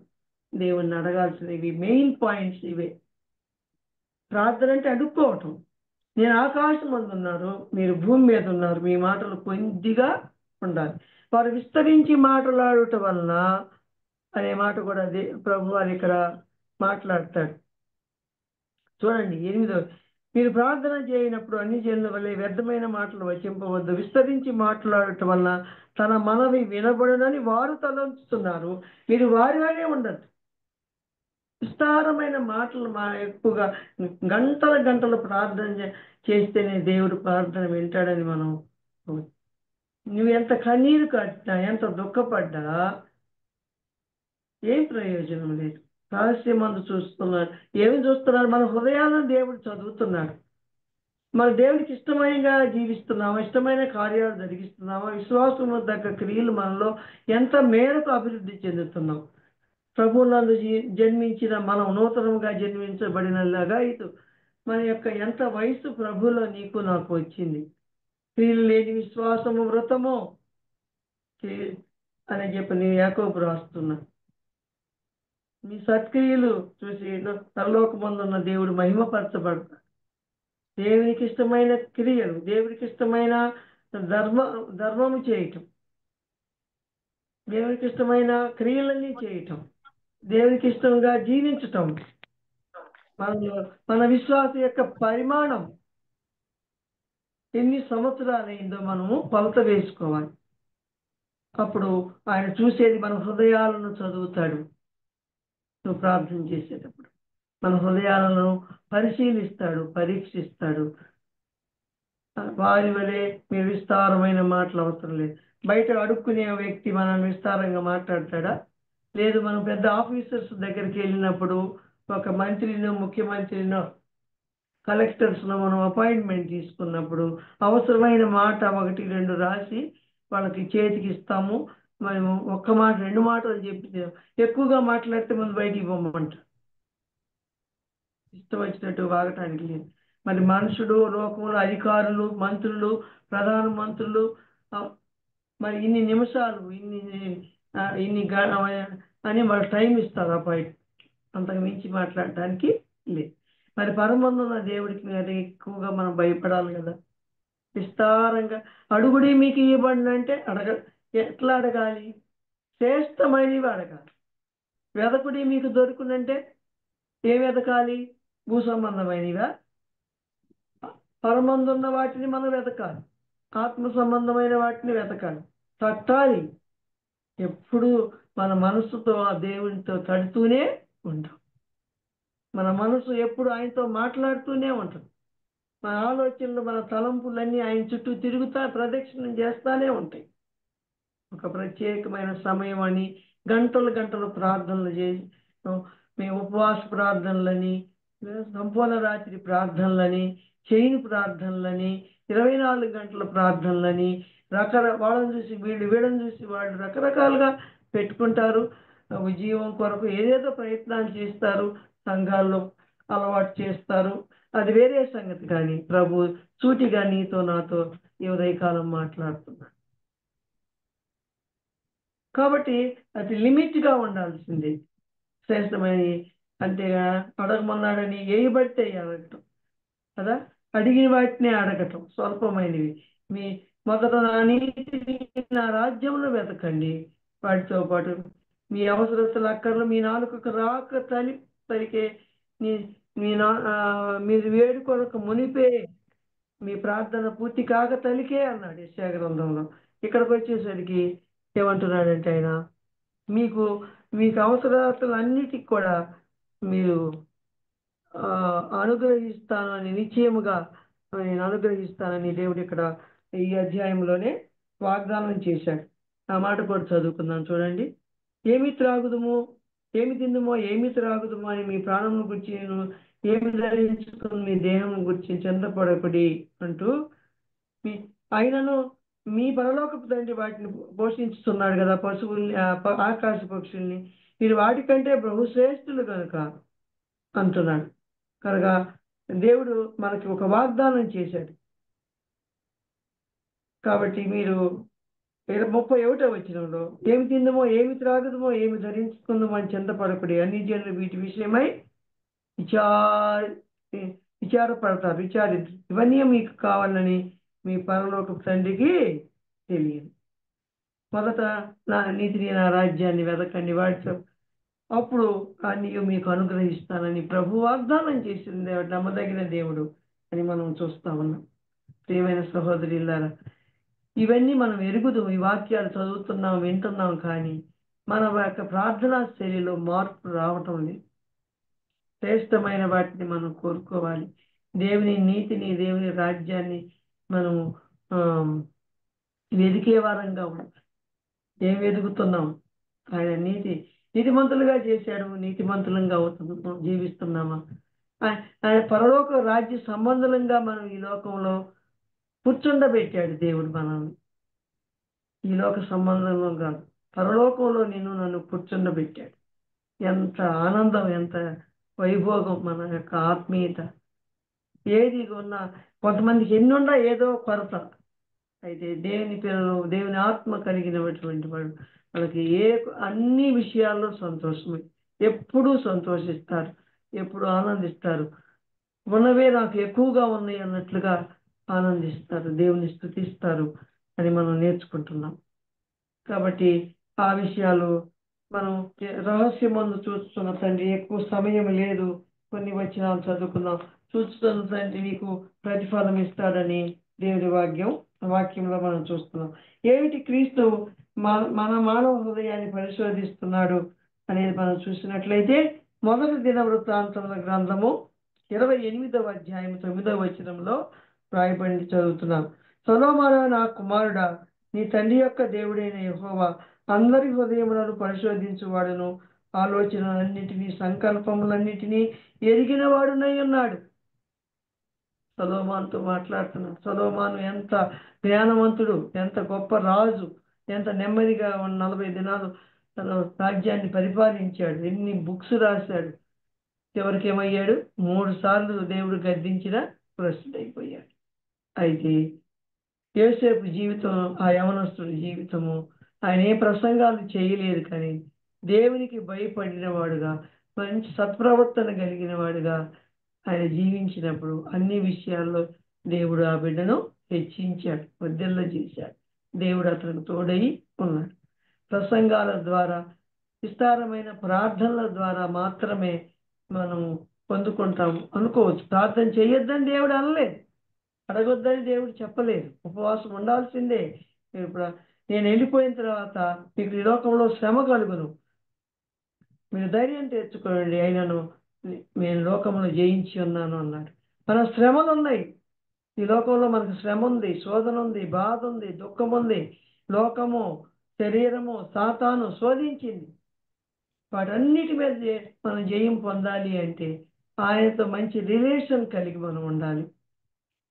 దేవుణ్ణి అడగాల్సినవి. మెయిన్ పాయింట్స్ ఇవే. ప్రార్థన అంటే అడుక్కోవటం. నేను ఆకాశం మందు ఉన్నారు, మీరు భూమి మీద ఉన్నారు, మీ మాటలు కొద్దిగా ఉండాలి. వారు విస్తరించి మాట్లాడుట వలన అనే మాట కూడా ప్రభు వారు ఇక్కడ మాట్లాడతాడు. చూడండి 8వ, మీరు ప్రార్థన చేయనప్పుడు అన్ని జనుల వల్లే వ్యర్థమైన మాటలు వచింపవద్దు. విస్తరించి మాట్లాడటం వలన తన మనవి వినబడునని వారు తలంచుతున్నారు. మీరు వారి వల్లే ఉండదు. విస్తారమైన మాటలు ఎక్కువగా గంటల గంటలు ప్రార్థన చేస్తేనే దేవుడు ప్రార్థన వింటాడని మనం, నువ్వు ఎంత కన్నీరు కట్టినా ఎంత దుఃఖపడ్డా ఏం ప్రయోజనం లేదు. రహస్యమందు చూస్తున్నారు. ఏమి చూస్తున్నారు? మన హృదయాలను దేవుడు చదువుతున్నాడు. మన దేవుడికి ఇష్టమైనగా జీవిస్తున్నామా, ఇష్టమైన కార్యాలు జరిగిస్తున్నామా, విశ్వాసము దగ్గర క్రియలు మనలో ఎంత మేరకు అభివృద్ధి చెందుతున్నాం. ప్రభువునందు జన్మించిన మనం నూతనంగా జన్మించబడినలాగా ఇది మన యొక్క ఎంత వయసు ప్రభులో నీకు నాకు వచ్చింది. క్రియలు లేని విశ్వాసము వృతము అని చెప్పి నీ యాకోబు రాస్తున్నా. మీ సత్క్రియలు చూసి పరలోకమందున్న దేవుడు మహిమపరచబడతాడు. దేవునికి ఇష్టమైన క్రియలు, దేవుడికి ఇష్టమైన ధర్మము చేయటం, దేవునికి ఇష్టమైన క్రియలన్నీ చేయటం, దేవునికి ఇష్టంగా జీవించటం, మన విశ్వాస యొక్క పరిమాణం ఎన్ని సంవత్సరాలైందో మనము కొలత వేసుకోవాలి. అప్పుడు ఆయన చూసేది మన హృదయాలను చదువుతాడు. నువ్వు ప్రార్థన చేసేటప్పుడు మన హృదయాలను పరిశీలిస్తాడు, పరీక్షిస్తాడు. వారి వలె మీరు విస్తారమైన మాటలు అవసరం లేదు. బయట అడుక్కునే వ్యక్తి మనం విస్తారంగా మాట్లాడతాడా? లేదు. మనం పెద్ద ఆఫీసర్స్ దగ్గరికి వెళ్ళినప్పుడు ఒక మంత్రినో, ముఖ్యమంత్రినో, కలెక్టర్స్లో మనం అపాయింట్మెంట్ తీసుకున్నప్పుడు అవసరమైన మాట 1, 2 రాసి వాళ్ళకి చేతికి ఇస్తాము. మేము ఒక్క మాట 2 మాటలు చెప్పి ఎక్కువగా మాట్లాడితే మనం బయటికి పోమంట. ఇష్టం వచ్చినట్టు వాగటానికి లేదు. మరి మనుషుడు, లోకంలో అధికారులు, మంత్రులు, ప్రధాన మంత్రులు మరి ఇన్ని నిమిషాలు ఇన్ని అని వాళ్ళు టైం ఇస్తారు అపాయింట్. అంతకు మించి మాట్లాడటానికి లేదు. మరి పరమందున్న దేవుడికి మీద ఎక్కువగా మనం భయపడాలి కదా. విస్తారంగా అడుగుడి మీకు ఇవ్వబడిన అంటే ఎట్లా అడగాలి? శ్రేష్టమైనవి అడగాలి. వెదకుడి మీకు దొరుకునంటే ఏం వెతకాలి? భూ సంబంధమైనవిగా, పరమందున్న వాటిని మనం వెతకాలి. ఆత్మ సంబంధమైన వాటిని వెతకాలి, తట్టాలి. ఎప్పుడు మన మనసుతో ఆ దేవునితో తడుతూనే ఉంటాం. మన మనసు ఎప్పుడు ఆయనతో మాట్లాడుతూనే ఉంటుంది. మన ఆలోచనలు, మన తలంపులన్నీ ఆయన చుట్టూ ప్రదక్షిణం చేస్తానే ఉంటాయి. ఒక ప్రత్యేకమైన సమయం అని గంటలు గంటలు ప్రార్థనలు చేసి, మేము ఉపవాస ప్రార్థనలని, సంపూర్ణ రాత్రి ప్రార్థనలని, చైన్ ప్రార్థనలని, 24 గంటల ప్రార్థనలని, వాళ్ళని చూసి వీళ్ళని చూసి వాళ్ళు రకరకాలుగా పెట్టుకుంటారు. జీవం కొరకు ఏదేదో ప్రయత్నాలు చేస్తారు, సంఘాల్లో అలవాటు చేస్తారు. అది వేరే సంగతి. కానీ ప్రభు సూటిగా నీతో నాతో ఈ ఉదయకాలం మాట్లాడుతున్నాడు. కాబట్టి అది లిమిట్గా ఉండాల్సింది. శ్రేష్టమైన అంతేగా అడగమన్నాడని వేయబడితే అడగటం కదా, అడిగిన వాటినే అడగటం. స్వల్పమైనవి మీ మొదట నా నీతిని, నా రాజ్యంలో వెతకండి, వాటితో పాటు మీ అవసరతలు అక్కర్లు మీ నాలుకకు రాక తలికే మీరు వేడుకొనక మునిపే మీ ప్రార్థన పూర్తి కాక తలికే అన్నాడు యెషయా గ్రంథంలో. ఇక్కడికి వచ్చేసరికి ఏమంటున్నాడంటే ఆయన మీకు అవసరాలన్నిటికి కూడా మీరు అనుగ్రహిస్తానని, నిశ్చయముగా నేను అనుగ్రహిస్తానని దేవుడు ఇక్కడ ఈ అధ్యాయంలోనే వాగ్దానం చేశాడు. ఆ మాట కూడా చదువుకుందాం చూడండి. ఏమి త్రాగుదుమో, ఏమి తిందుమో, ఏమి త్రాగుదుమో అని మీ ప్రాణమును గురించి నేను ఏమి ధరించుకుని మీ దేహం గురించి చింతపడకుడి అంటూ ఆయనను మీ పరలోకపు తండ్రి వాటిని పోషించుతున్నాడు కదా, పశువుల్ని, ఆకాశ పక్షుల్ని, మీరు వాటికంటే బహుశ్రేష్ఠులు కనుక అంటున్నాడు. కనుక దేవుడు మనకి ఒక వాగ్దానం చేశాడు. కాబట్టి మీరు 31వ వచనంలో ఏమి తిందమో, ఏమి త్రాగుదమో, ఏమి ధరించుకుందామో అని చింతపడకుడి, అన్ని జనులు వీటి విషయమై విచారపడతారు, విచారించు. ఇవన్నీ మీకు కావాలని మీ పరలోకపు తండ్రికి తెలియదు. మొదట నా నీతిని, నా రాజ్యాన్ని వెతకండి, వాటితో అప్పుడు అన్ని మీకు అనుగ్రహిస్తానని ప్రభు వాగ్దానం చేసిన దేవుడు, నమ్మదగిన దేవుడు అని మనం చూస్తా ఉన్నాం. ప్రియమైన సహోదరులారా, ఇవన్నీ మనం ఎరుగుదాం, ఈ వాక్యాలు చదువుతున్నాం, వింటున్నాం, కానీ మన యొక్క ప్రార్థనా శైలిలో మార్పు రావటం లేదు. శ్రేష్టమైన వాటిని మనం కోరుకోవాలి. దేవుని నీతిని, దేవుని రాజ్యాన్ని మనము వెదికే వారంగా ఉండాలి. ఏం వెతుకుతున్నాం? ఆయన నీతిమంతులుగా చేశాడు, నీతిమంతులంగా జీవిస్తున్నామా? ఆయన పరలోక రాజ్య సంబంధులంగా మనం ఈ లోకంలో కూర్చుండబెట్టాడు దేవుడు మనల్ని. ఈ లోక సంబంధంలో కాదు, పరలోకంలో నన్ను కూర్చుండబెట్టాడు. ఎంత ఆనందం, ఎంత వైభోగం, మన యొక్క ఆత్మీయత. ఏది ఉన్నా కొంతమందికి ఎన్నున్నా ఏదో కొరత. అయితే దేవుని పిల్లలు, దేవుని ఆత్మ కలిగినటువంటి వాడు వాళ్ళకి అన్ని విషయాల్లో సంతోషమే. ఎప్పుడూ సంతోషిస్తారు, ఎప్పుడు ఆనందిస్తారు. ఉన్నవే నాకు ఎక్కువగా ఉన్నాయి అన్నట్లుగా ఆనందిస్తారు, దేవుని స్తుతిస్తారు అని మనం నేర్చుకుంటున్నాం. కాబట్టి ఆ విషయాలు మనం రహస్యమందు చూస్తున్న తండ్రి, ఎక్కువ సమయం లేదు, కొన్ని వచనాలు చదువుకుందాం. చూస్తున్న తండ్రి నీకు ప్రతిఫలం ఇస్తాడని దేవుడి వాక్యంలో మనం చూస్తున్నాం. ఏమిటి క్రీస్తు మన మానవ హృదయాన్ని పరిశోధిస్తున్నాడు అనేది మనం చూసినట్లయితే, మొదటి దినవృత్తాంతముల గ్రంథము 28వ అధ్యాయం 9వ వచనంలో రాయబడి చదువుతున్నాం. సొలొమోను, నా కుమారుడా, నీ తండ్రి యొక్క దేవుడైన యెహోవా అందరి హృదయములను పరిశోధించువాడును, ఆలోచనలన్నిటినీ, సంకల్పములన్నిటినీ ఎరిగిన వాడునై ఉన్నాడు. సొలొమోనుతో మాట్లాడుతున్నాడు. సొలొమోను ఎంత జ్ఞానవంతుడు, ఎంత గొప్ప రాజు, ఎంత నెమ్మదిగా 40 దినాలు తన రాజ్యాన్ని పరిపాలించాడు, ఎన్ని బుక్స్ రాశాడు. చివరికి ఏమయ్యాడు? 3 సార్లు దేవుడు గద్దించిన భ్రష్టుడైపోయాడు. అయితే యోసేపు జీవితం, ఆ యవనస్తుడి జీవితము, ఆయన ఏ ప్రసంగాలు చేయలేదు, కానీ దేవునికి భయపడిన వాడుగా, మంచి సత్ప్రవర్తన కలిగిన వాడుగా ఆయన జీవించినప్పుడు అన్ని విషయాల్లో దేవుడు ఆ బిడ్డను హెచ్చించాడు, వర్ధిల్ల చేశాడు. దేవుడు అతనికి తోడై ఉన్నాడు. ప్రసంగాల ద్వారా, విస్తారమైన ప్రార్థనల ద్వారా మాత్రమే మనం పొందుకుంటాము అనుకోవచ్చు. ప్రార్థన చేయొద్దని దేవుడు అనలేదు, అడగొద్దని దేవుడు చెప్పలేదు, ఉపవాసం ఉండాల్సిందే. ఇప్పుడు నేను వెళ్ళిపోయిన తర్వాత మీకు ఈ లోకంలో శ్రమ కలుగును, మీరు ధైర్యం తెచ్చుకోండి, అయినను నేను లోకంలో జయించి ఉన్నాను అన్నాడు. మన శ్రమలు ఉన్నాయి, ఈ లోకంలో మనకు శ్రమ ఉంది, శోధన ఉంది, బాధ ఉంది, దుఃఖం ఉంది. లోకము, శరీరము, సాతాను శోధించింది. వాటన్నిటి మీద మనం జయం పొందాలి అంటే ఆయనతో మంచి రిలేషన్ కలిగి మనం ఉండాలి,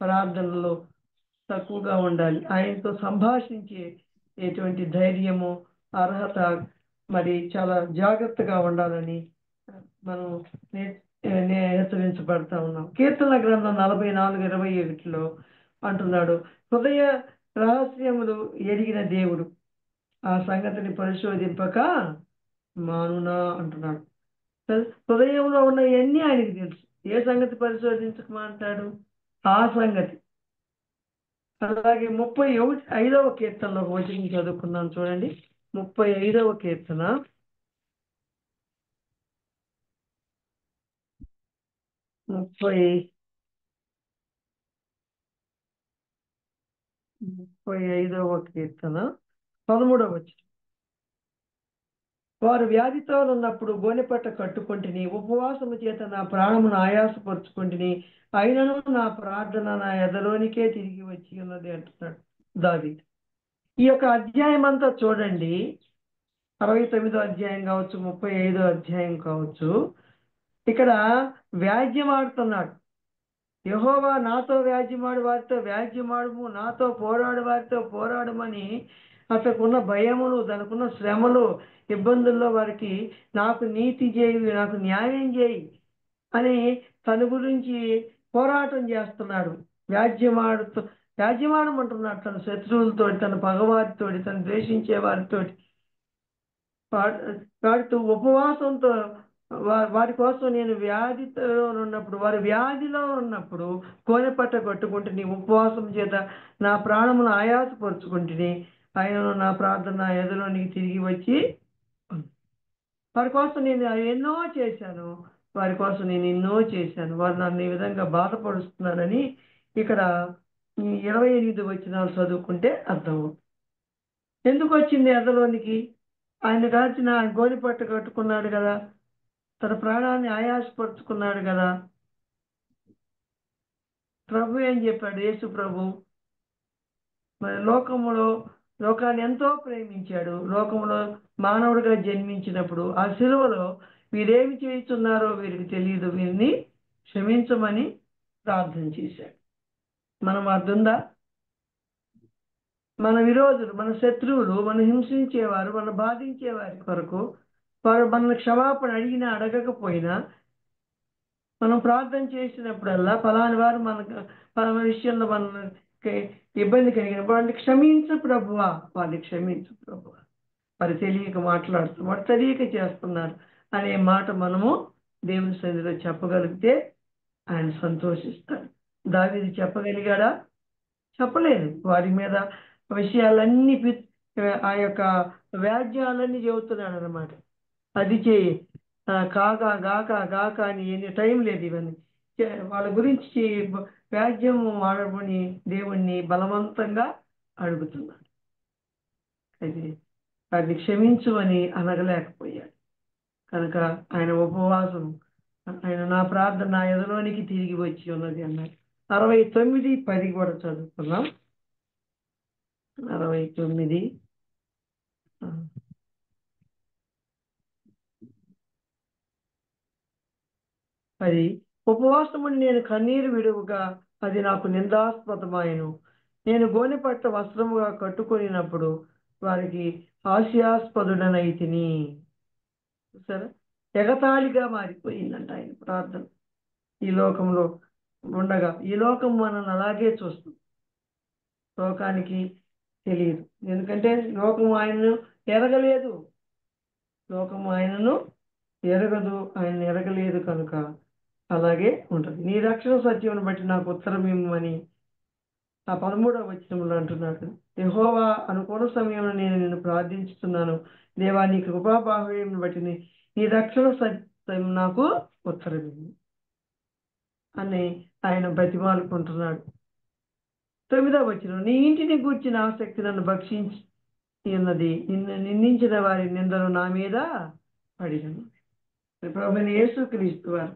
ప్రార్థనలో తక్కువగా ఉండాలి, ఆయనతో సంభాషించే ఎటువంటి ధైర్యము, అర్హత, మరి చాలా జాగ్రత్తగా ఉండాలని మనం హెచ్చరించబడతా ఉన్నాం. కీర్తన గ్రంథం 44:21లో అంటున్నాడు, హృదయ రహస్యములు ఎరిగిన దేవుడు ఆ సంగతిని పరిశోధింపక మానునా అంటున్నాడు. హృదయంలో ఉన్న ఇవన్నీ ఆయనకి తెలుసు. ఏ సంగతి పరిశోధించకమంటాడు? ఆ సంగతి. అలాగే 35వ కీర్తనలో వచనం చదువుకున్నాం చూడండి. 35వ కీర్తన 35వ కీర్తన 13వ వచనం. వారు వ్యాధితో ఉన్నప్పుడు గోనెపట్ట కట్టుకొంటిని, ఉపవాసము చేత నా ప్రాణమును ఆయాసపరుచుకొంటిని, అయినను నా ప్రార్థన నా ఎదలోనికే తిరిగి వచ్చి ఉన్నది అంటున్నాడు దావీదు. ఈ యొక్క అధ్యాయం అంతా చూడండి, 69వ అధ్యాయం కావచ్చు, 35వ అధ్యాయం కావచ్చు. ఇక్కడ వ్యాజ్యం ఆడుతున్నాడు. యెహోవా నాతో వ్యాజ్యమాడు వారితో వ్యాజ్యమాడుము, నాతో పోరాడు వారితో పోరాడమని అతనుకున్న భయములు, తనకున్న శ్రమలు, ఇబ్బందుల్లో వారికి నాకు నీతి చేయి, నాకు న్యాయం చేయి అని తన గురించి పోరాటం చేస్తున్నాడు. వ్యాజ్యమాడమంటున్నాడు తన శత్రువులతో, తన పగవారితో, తను ద్వేషించే వారితో, వారితో ఉపవాసంతో వారి కోసం నేను వ్యాధితో ఉన్నప్పుడు, వారి వ్యాధిలో ఉన్నప్పుడు కోనెపట్ట కట్టుకుంటే నీ ఉపవాసం చేత నా ప్రాణమును ఆయాసపరుచుకుంటుని, ఆయన నా ప్రార్థన ఎదులోనికి తిరిగి వచ్చి వారి కోసం నేను ఎన్నో చేశాను, వారి కోసం నేను ఎన్నో చేశాను, వారు నన్ను ఈ విధంగా బాధపరుస్తున్నారని ఇక్కడ 28 వచనాలు చదువుకుంటే అర్థం. ఎందుకు వచ్చింది ఎదలోనికి? ఆయన కాల్చిన గోనెపట్ట కట్టుకున్నాడు కదా, తన ప్రాణాన్ని ఆయాసపరుచుకున్నాడు కదా. ప్రభు ఏం చెప్పాడు? యేసు ప్రభు మరి లోకాన్ని ఎంతో ప్రేమించాడు. లోకంలో మానవుడిగా జన్మించినప్పుడు ఆ శిలువలో వీరేమి చేస్తున్నారో వీరికి తెలియదు, వీరిని క్షమించమని ప్రార్థన చేశాడు. మనం అర్థందా? మన విరోధులు, మన శత్రువులు, మన హింసించేవారు, మన బాధించేవారి కొరకు వారు మన క్షమాపణ అడిగినా అడగకపోయినా మనం ప్రార్థన చేసినప్పుడల్లా ఫలాని వారు పలానా విషయంలో మనకి ఇబ్బంది కలిగినప్పుడు వారిని క్షమించు ప్రభువా, వారిని క్షమించు ప్రభువా, వారు తెలియక మాట్లాడుతున్నారు, వారు తెలియక చేస్తున్నారు అనే మాట మనము దేవుని సన్నిధిలో చెప్పగలిగితే ఆయన సంతోషిస్తాడు. దావీదు చెప్పగలిగాడా? చెప్పలేదు. వారి మీద విషయాలన్నీ ఆ యొక్క వ్యాజ్యాలన్నీ చెబుతున్నాడు అనమాట. అది చేయి, కాకా గాక అని ఎన్ని టైం లేదు. ఇవన్నీ వాళ్ళ గురించి వ్యాజ్యం ఆడమని దేవుణ్ణి బలవంతంగా అడుగుతున్నాడు. అయితే వారిని క్షమించు అని అనగలేకపోయాడు కనుక ఆయన ఉపవాసం, ఆయన నా ప్రార్థన నా ఎదలోనికి తిరిగి వచ్చి ఉన్నది అన్నాడు. 69:10 కూడా చదువుకున్నాం. 69 10 ఉపవాసముని నేను కన్నీరు విడువుగా అది నాకు నిందాస్పదమాయను. నేను గోనెపట్ట వస్త్రముగా కట్టుకొనినప్పుడు వారికి హాస్యాస్పదుడనైతిని. సరే, ఎగతాళిగా మారిపోయిందంట ఆయన ప్రార్థన. ఈ లోకంలో ఉండగా ఈ లోకం మనల్ని అలాగే చూస్తుంది. లోకానికి తెలియదు, ఎందుకంటే లోకం ఆయనను ఎరగలేదు. లోకము ఆయనను ఎరగదు, ఆయన ఎరగలేదు కనుక అలాగే ఉంటుంది. నీ రక్షణ సత్యమును బట్టి నాకు ఉత్తరం ఇమ్మని ఆ 13వ వచనంలో అంటున్నాడు. యెహోవా అనుకూల సమయంలో నేను నిన్ను ప్రార్థించుతున్నాను, దేవా నీ కృపాబాహుళ్యం బట్టి నీ రక్షణ సత్యం నాకు ఉత్తరం ఇమ్ము అని ఆయన బ్రతిమాలుకుంటున్నాడు. 9వ వచనం, నీ ఇంటిని గూర్చిన ఆసక్తి నన్ను భక్షించి ఉన్నది, నిన్ను నిందించిన వారి నిందలు నా మీద పడినను. ప్రభువైన యేసుక్రీస్తు వారు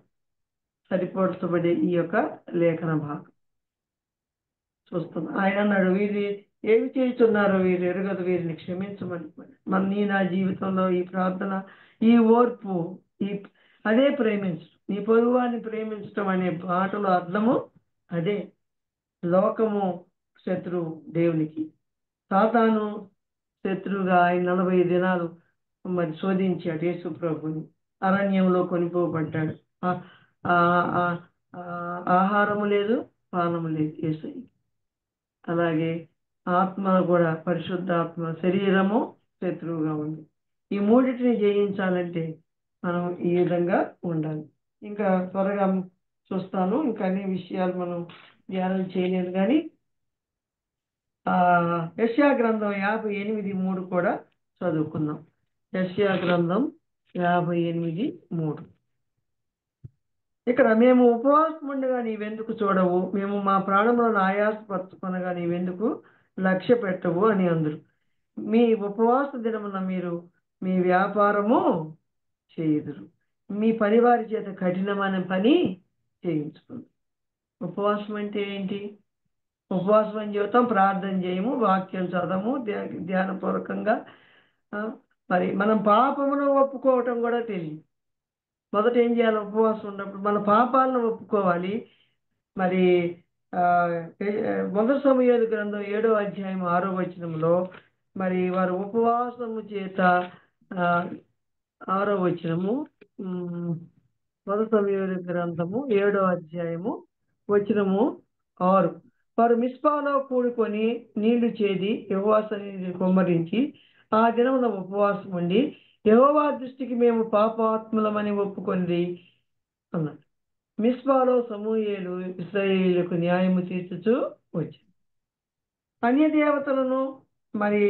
సరిపోర్చబడే ఈ యొక్క లేఖన భాగం చూస్తున్నాం. ఆయన అన్నాడు, వీరు ఏమి చేస్తున్నారో వీరు ఎరగదు, వీరిని క్షమించమని. నా జీవితంలో ఈ ప్రార్థన, ఈ ఓర్పు, అదే ప్రేమించడం, నీ పొరుగువారిని ప్రేమించడం అనే మాటలో అర్థము అదే. లోకము శత్రువు దేవునికి, సాతాను శత్రువుగా ఆయన 40 దినాలు మరి శోధించాడు యేసు ప్రభుని. అరణ్యంలో కొనిపోబడ్డాడు. ఆహారము లేదు, పానము లేదు యేసయ్యకి. అలాగే ఆత్మ కూడా, పరిశుద్ధాత్మ, శరీరము శత్రువుగా ఉంది. ఈ మూడింటిని జయించాలంటే మనం ఈ విధంగా ఉండాలి. ఇంకా త్వరగా చూస్తాను, ఇంకా అన్ని విషయాలు మనం ధ్యానం చేయలేదు కానీ యెషయా గ్రంథం 58:3 కూడా చదువుకుందాం. యెషయా గ్రంథం 58:3. ఇక్కడ మేము ఉపవాసం ఉండగా నీవెందుకు చూడవు, మేము మా ప్రాణములను ఆయాసపరచుకొనగా నీవెందుకు లక్ష్య పెట్టవు అని అందరు. మీ ఉపవాస దినమున మీరు మీ వ్యాపారము చేయుదురు, మీ పనివారి చేత కఠినమైన పని చేయించుకుంది. ఉపవాసం అంటే ఏంటి? ఉపవాసం జీవితం, ప్రార్థన చేయము, వాక్యం చదవము, ధ్యానపూర్వకంగా. మరి మనం పాపమును ఒప్పుకోవటం కూడా తెలియదు. మొదట ఏం చేయాలి? ఉపవాసం ఉన్నప్పుడు మన పాపాలను ఒప్పుకోవాలి. మరి మొదటి సమూయేలు గ్రంథం 7వ అధ్యాయం 6వ వచనంలో మరి వారు ఉపవాసము చేత 6వ వచనము, మొదటి సమూయేలు గ్రంథము 7వ అధ్యాయము వచనము 6. వారు మిస్పాలో కూడుకొని నీళ్లు చేది యెహోవా సన్నిధిని కుమ్మరించి ఆ దినమున ఉపవాసం ఉండి యెహోవా దృష్టికి మేము పాపాత్ములమని ఒప్పుకొంది అన్నాడు. మిస్పాలో సమూయేలు ఇశ్రాయేలుకు న్యాయము తీర్చుచూ వచ్చి అన్య దేవతలను మరి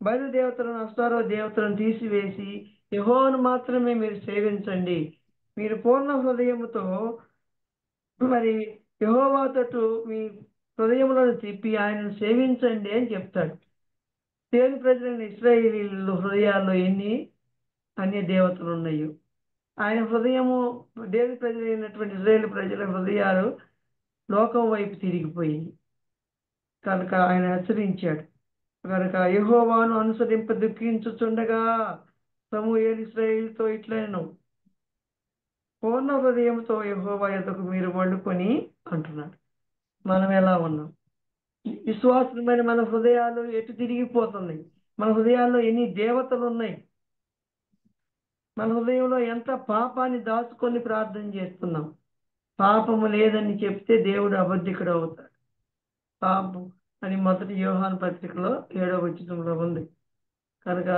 బయలుదేవతలను, అష్టారో దేవతలను తీసివేసి యెహోవాను మాత్రమే మీరు సేవించండి, మీరు పూర్ణ హృదయముతో మరి యెహోవా తట్టు మీ హృదయములను తిప్పి ఆయనను సేవించండి అని చెప్తాడు. దేవుని ప్రజలైన ఇశ్రాయేలీయుల హృదయాల్లో ఎన్ని అన్య దేవతలు ఉన్నాయో, ఆయన హృదయము, దేవుని ప్రజలైనటువంటి ఇశ్రాయేలు ప్రజల హృదయాలు లోకం వైపు తిరిగిపోయింది కనుక ఆయన హెచ్చరించాడు. కనుక యెహోవాను అనుసరింప దుఃఖించుచుండగా సమూయేలు ఇశ్రాయేలుతో ఇట్లనెను, పూర్ణ హృదయంతో యెహోవా యొద్దకు మీరు వండుకొని అంటున్నాడు. మనం ఎలా ఉన్నాం? విశ్వాసమైన మన హృదయాలు ఎటు తిరిగిపోతున్నాయి? మన హృదయాల్లో ఎన్ని దేవతలు ఉన్నాయి? మన హృదయంలో ఎంత పాపాన్ని దాచుకొని ప్రార్థన చేస్తున్నాం? పాపము లేదని చెప్తే దేవుడు అబద్ధికుడు అవుతాడు. పాపం అని మొదటి యోహాను పత్రికలో 7వ వచనంలో ఉంది. కనుక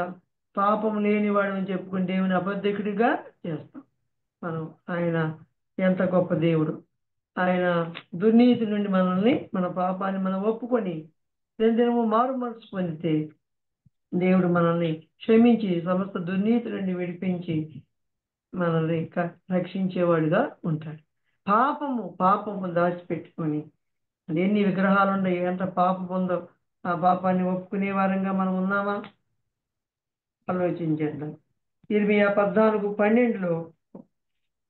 పాపం లేని వాడని చెప్పుకుని దేవుని అబద్ధికుడిగా చేస్తాం మనం. ఆయన ఎంత గొప్ప దేవుడు! ఆయన దుర్నీతి నుండి మనల్ని, మన పాపాన్ని మనం ఒప్పుకొని దినదినము మారు మనసు పొందితే దేవుడు మనల్ని క్షమించి సమస్త దుర్నీతి నుండి విడిపించి మనల్ని రక్షించేవాడుగా ఉంటాడు. పాపము దాచిపెట్టుకొని ఎన్ని విగ్రహాలు ఉన్నాయి, ఎంత పాపం ఉందో, ఆ పాపాన్ని ఒప్పుకునే వారంగా మనం ఉన్నామా? ఆలోచించేద్దాం. ఇర్మియా 14:12లో,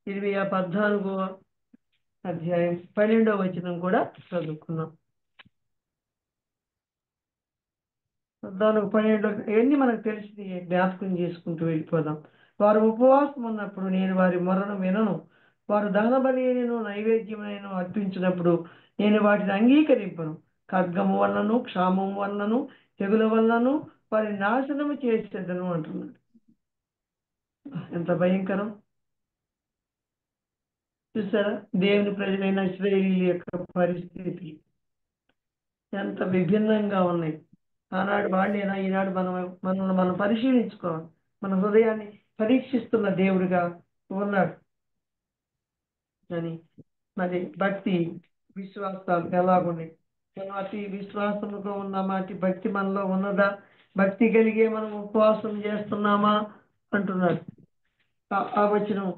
ఇర్మియా 14వ అధ్యాయం 12వ వచనం కూడా చదువుకున్నాం. 14:12 ఎన్ని మనకు తెలిసి జ్ఞాపకం చేసుకుంటూ వెళ్ళిపోదాం. వారు ఉపవాసం ఉన్నప్పుడు నేను వారి మొరను వినను, వారు దహన బలియైనను నైవేద్యమైనను అర్పించినప్పుడు నేను వాటిని అంగీకరింపను. ఖడ్గము వలనను, క్షామము వలనను, తెగుల వలనను వారి నాశనము చేసేదను అంటున్నాడు. ఎంత భయంకరం! చూసారా దేవుని ప్రజలైన ఇశ్రాయేలీయుల యొక్క పరిస్థితి ఎంత విభిన్నంగా ఉన్నాయి. ఆనాడు వాళ్ళేనా, ఈనాడు మనల్ని మనం పరిశీలించుకోవాలి. మన హృదయాన్ని పరీక్షిస్తున్న దేవుడిగా ఉన్నాడు. అని మరి భక్తి విశ్వాసాలు ఎలాగున్నాయి? మనం అతి విశ్వాసముతో ఉన్నామా? అతి భక్తి మనలో ఉన్నదా? భక్తి కలిగే మనం ఉపవాసం చేస్తున్నామా అంటున్నాడు. ఆ వచనం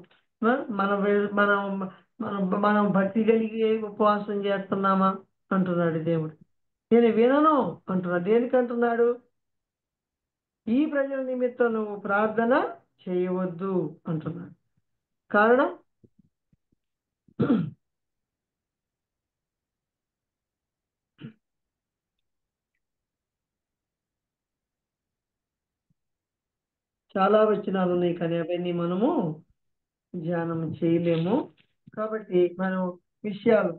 మనం మనం మనం మనం భక్తి కలిగి ఉపవాసం చేస్తున్నామా అంటున్నాడు దేవుడు. నేను వినను అంటున్నాడు. దేనికి అంటున్నాడు? ఈ ప్రజల నిమిత్తం నువ్వు ప్రార్థన చేయవద్దు అంటున్నాడు. కారణం చాలా వచనాలు ఉన్నాయి, కానీ అవన్నీ మనము ధ్యానం చేయలేము. కాబట్టి మనం విషయాలు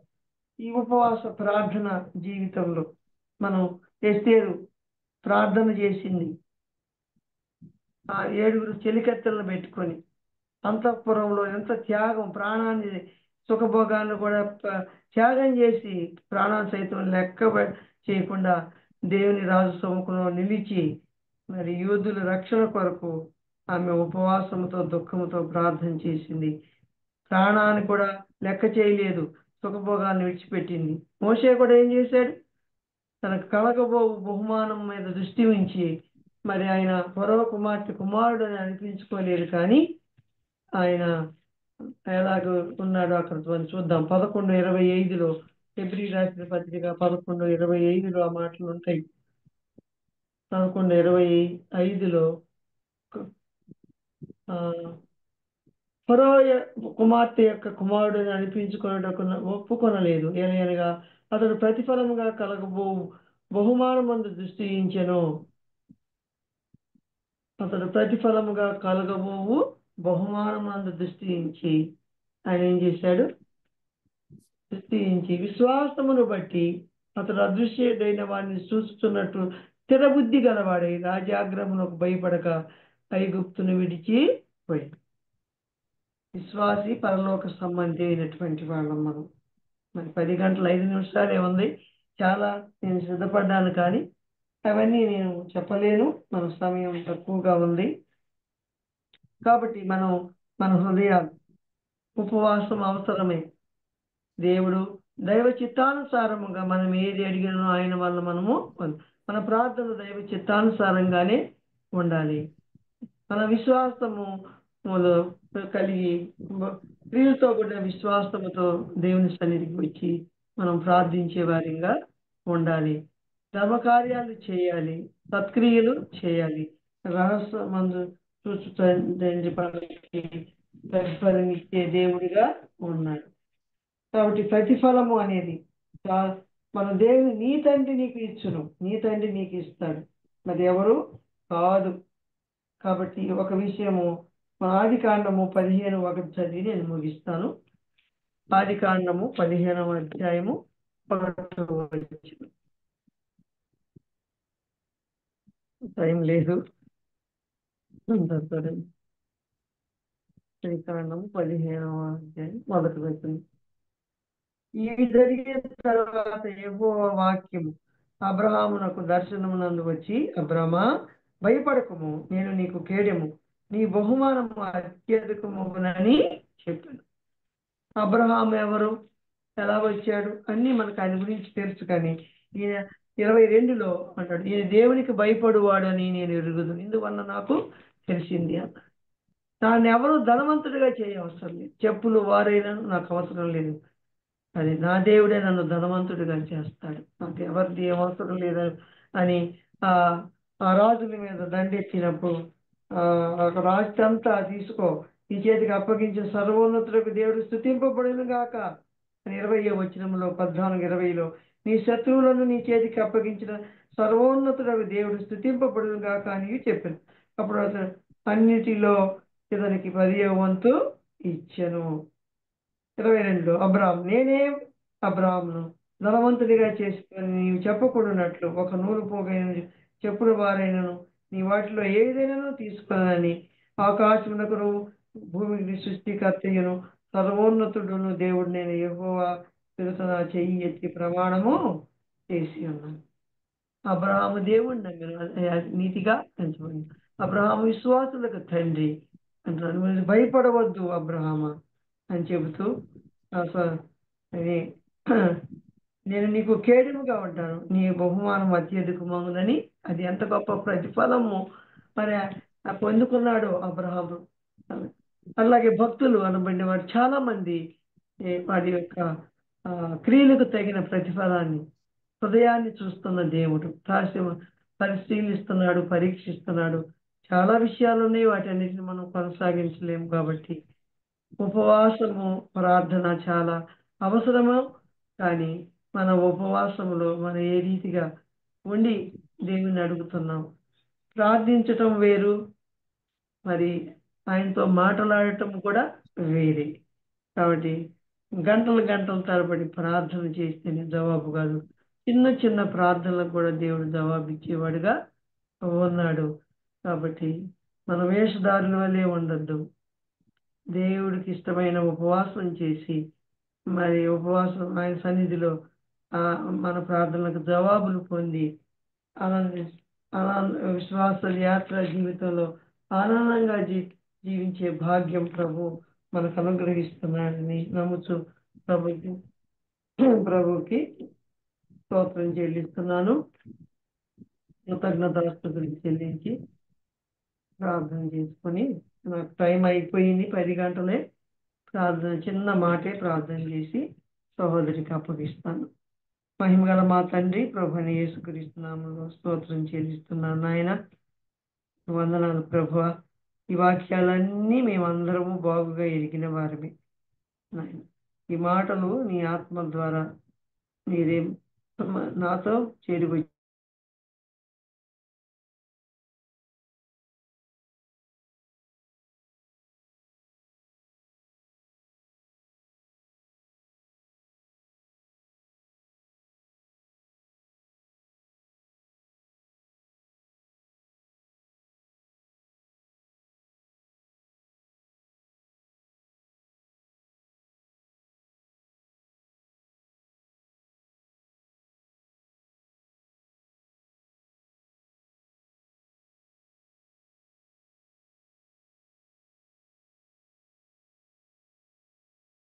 ఈ ఉపవాస ప్రార్థన జీవితంలో మనం ఎస్తేరు ప్రార్థన చేసింది ఆ 7 చెలికత్తెలను పెట్టుకొని అంతఃపురంలో ఎంత త్యాగం, ప్రాణాన్ని, సుఖభోగాన్ని కూడా త్యాగం చేసి ప్రాణాన్ని సైతం లెక్క చేయకుండా దేవుని రాజు సముఖంలో నిలిచి మరి యోధుల రక్షణ కొరకు ఆమె ఉపవాసంతో దుఃఖంతో ప్రార్థన చేసింది. ప్రాణాన్ని కూడా లెక్క చేయలేదు, సుఖభోగాన్ని విడిచిపెట్టింది. మోషే కూడా ఏం చేశాడు? తనకు కలగబో బహుమానం మీద దృష్టి ఉంచి మరి ఆయన ఫరో కుమారుడు అని అనిపించుకోలేదు, కానీ ఆయన ఎలాగో ఉన్నాడో అక్కడ చూద్దాం. 11:25లో హెబ్రీ రాసిన పత్రిక 11:25లో ఆ మాటలు ఉంటాయి. 11:25లో ఫరో కుమార్తె యొక్క కుమారుడు అనిపించుకున్నట్టు ఒప్పుకొనలేదు. ఏలయనగా అతడు ప్రతిఫలముగా కలగబో బహుమానమందు దృష్టి ఉంచెను. అతడు ప్రతిఫలముగా కలగబోవు బహుమానమందు దృష్టి ఉంచి ఆయన ఏం చేశాడు? దృష్టి ఉంచి విశ్వాసమును బట్టి అతడు అదృశ్యుడైన వాడిని చూస్తున్నట్టు స్థిరబుద్ధి గలవాడై రాజాగ్రహమునకు భయపడక ఐగుప్తును విడిచి పోయి. విశ్వాసి పరలోక సంబంధి అయినటువంటి వాళ్ళం మనం. మరి 10 గంటల 5 నిమిషాలే ఉంది. చాలా నేను సిద్ధపడ్డాను, కానీ అవన్నీ నేను చెప్పలేను, మన సమయం తక్కువగా ఉంది. కాబట్టి మన హృదయాలు ఉపవాసం అవసరమే. దేవుడు దైవ చిత్తానుసారముగా మనం ఏది అడిగినో ఆయన వల్ల మనము మన ప్రార్థన దైవ చిత్తానుసారంగానే ఉండాలి. మన విశ్వాసము కలిగి క్రియలతో కూడిన విశ్వాసముతో దేవుని సన్నిధికి వచ్చి మనం ప్రార్థించే వారిగా ఉండాలి. ధర్మకార్యాలు చేయాలి, సత్క్రియలు చేయాలి. రహస్యమందు చూచు తండ్రి పనికి ప్రతిఫలమిచ్చే దేవుడిగా ఉన్నాడు. కాబట్టి ప్రతిఫలము అనేది మన దేవుని నీ తండ్రి నీకు ఇచ్చును, నీ తండ్రి నీకు ఇస్తాడు, మరి ఎవరు కాదు. కాబట్టి ఒక విషయము ఆదికాండము 15:1 చదివి నేను ముగిస్తాను. ఆదికాండము 15వ అధ్యాయము 1వ వచనం. టైం లేదు. ఆదికాండము 15వ అధ్యాయం 1వ వచనం. ఇవి జరిగిన తర్వాత యెహోవా వాక్యము అబ్రహామునకు దర్శనమునందు వచ్చి, అబ్రహమా భయపడకము, నేను నీకు కేడెము, నీ బహుమానము అత్యధికమగునని చెప్పాను. అబ్రహాం ఎవరు, ఎలా వచ్చాడు అన్నీ మనకు ఆయన గురించి తెలుసు. కానీ ఈయన 22లో అంటాడు, ఈయన దేవునికి భయపడువాడని నేను ఎరుగుదు, ఇందువల్ల నాకు తెలిసింది అన్న. దాన్ని ఎవరు ధనవంతుడిగా చేయవసరం లేదు. చెప్పులు వారైనా నాకు అవసరం లేదు, అది నా దేవుడే నన్ను ధనవంతుడిగా చేస్తాడు, నాకు ఎవరిది ఏం అవసరం లేదు అని ఆ రాజుల మీద దండెత్తినప్పుడు ఒక రాజు అంతా తీసుకో, నీ చేతికి అప్పగించిన సర్వోన్నతులకు దేవుడు స్తుతింపబడును గాక అని 20వ వచనంలో 14:20లో నీ శత్రువులను నీ చేతికి అప్పగించిన సర్వోన్నతులకు దేవుడు స్తుతింపబడును గాక అని చెప్పాను. అప్పుడు అతను అన్నిటిలో ఇతనికి 10వ వంతు ఇచ్చెను. 22లో అబ్రాహాము, నేనే అబ్రాహామును ధనవంతుడిగా చేసుకొని నీవు చెప్పకూడనట్లు ఒక నూలు పోగైన చెప్పుల వారైనను నీ వాటిలో ఏదైనా తీసుకుని ఆకాశమునకును భూమికి సృష్టికర్తయ్యను సర్వోన్నతుడును దేవుడు నేను యెహోవా ఎదుట నా చెయ్యి ఎత్తి ప్రమాణము చేసి ఉన్నాను. అబ్రహాము దేవుడు నమ్మిన నీతిగా ఎంచబడింది. అబ్రహాము విశ్వాసులకు తండ్రి అంటున్నాడు. మీరు భయపడవద్దు అబ్రహామా అని చెబుతూ నేను నీకు కేడెముగా ఉంటాను, నీ బహుమానం అత్యధికమగునని. అది ఎంత గొప్ప ప్రతిఫలము మరి పొందుకున్నాడు అబ్రహాము. అలాగే భక్తులు అనబడిన వారు చాలా మంది వారి యొక్క క్రియలకు తగిన ప్రతిఫలాన్ని, హృదయాన్ని చూస్తున్న దేవుడు పరిశీలిస్తున్నాడు, పరీక్షిస్తున్నాడు. చాలా విషయాలు ఉన్నాయి, వాటన్నిటిని మనం కొనసాగించలేము. కాబట్టి ఉపవాసము ప్రార్థన చాలా అవసరము. కానీ మన ఉపవాసములో మనం ఏ రీతిగా ఉండి దేవుని అడుగుతున్నాం, ప్రార్థించటం వేరు, మరి ఆయనతో మాట్లాడటం కూడా వేరే. కాబట్టి గంటలు తరబడి ప్రార్థన చేస్తేనే జవాబు కాదు, చిన్న చిన్న ప్రార్థనలకు కూడా దేవుడు జవాబు ఇచ్చేవాడుగా ఉన్నాడు. కాబట్టి మన వేషధారుల వల్లే ఉండద్దు. దేవుడికి ఇష్టమైన ఉపవాసం చేసి మరి ఉపవాసం ఆయన సన్నిధిలో మన ప్రార్థనలకు జవాబులు పొంది విశ్వాస యాత్ర జీవితంలో ఆనందంగా జీవించే భాగ్యం ప్రభు మనకు అనుగ్రహిస్తున్నాడని నమ్ముచు ప్రభుకి స్తోత్రం చెల్లిస్తున్నాను. కృతజ్ఞతాస్తుతులు చెల్లించి ప్రార్థన చేసుకొని, నాకు టైం అయిపోయింది, 10 గంటలే. ప్రార్థన చిన్న మాటే ప్రార్థన చేసి సహోదరికి అప్పగిస్తాను. మహిమగల మా తండ్రి ప్రభుని యేసుక్రీస్తు నామములో స్తోత్రం చెల్లిస్తున్నాను. నాయన వందనాలు ప్రభువ. ఈ వాక్యాలన్నీ మేమందరము బాగుగా ఎరిగిన వారివి నాయన. ఈ మాటలు నీ ఆత్మ ద్వారా మీరే నాతో చేరి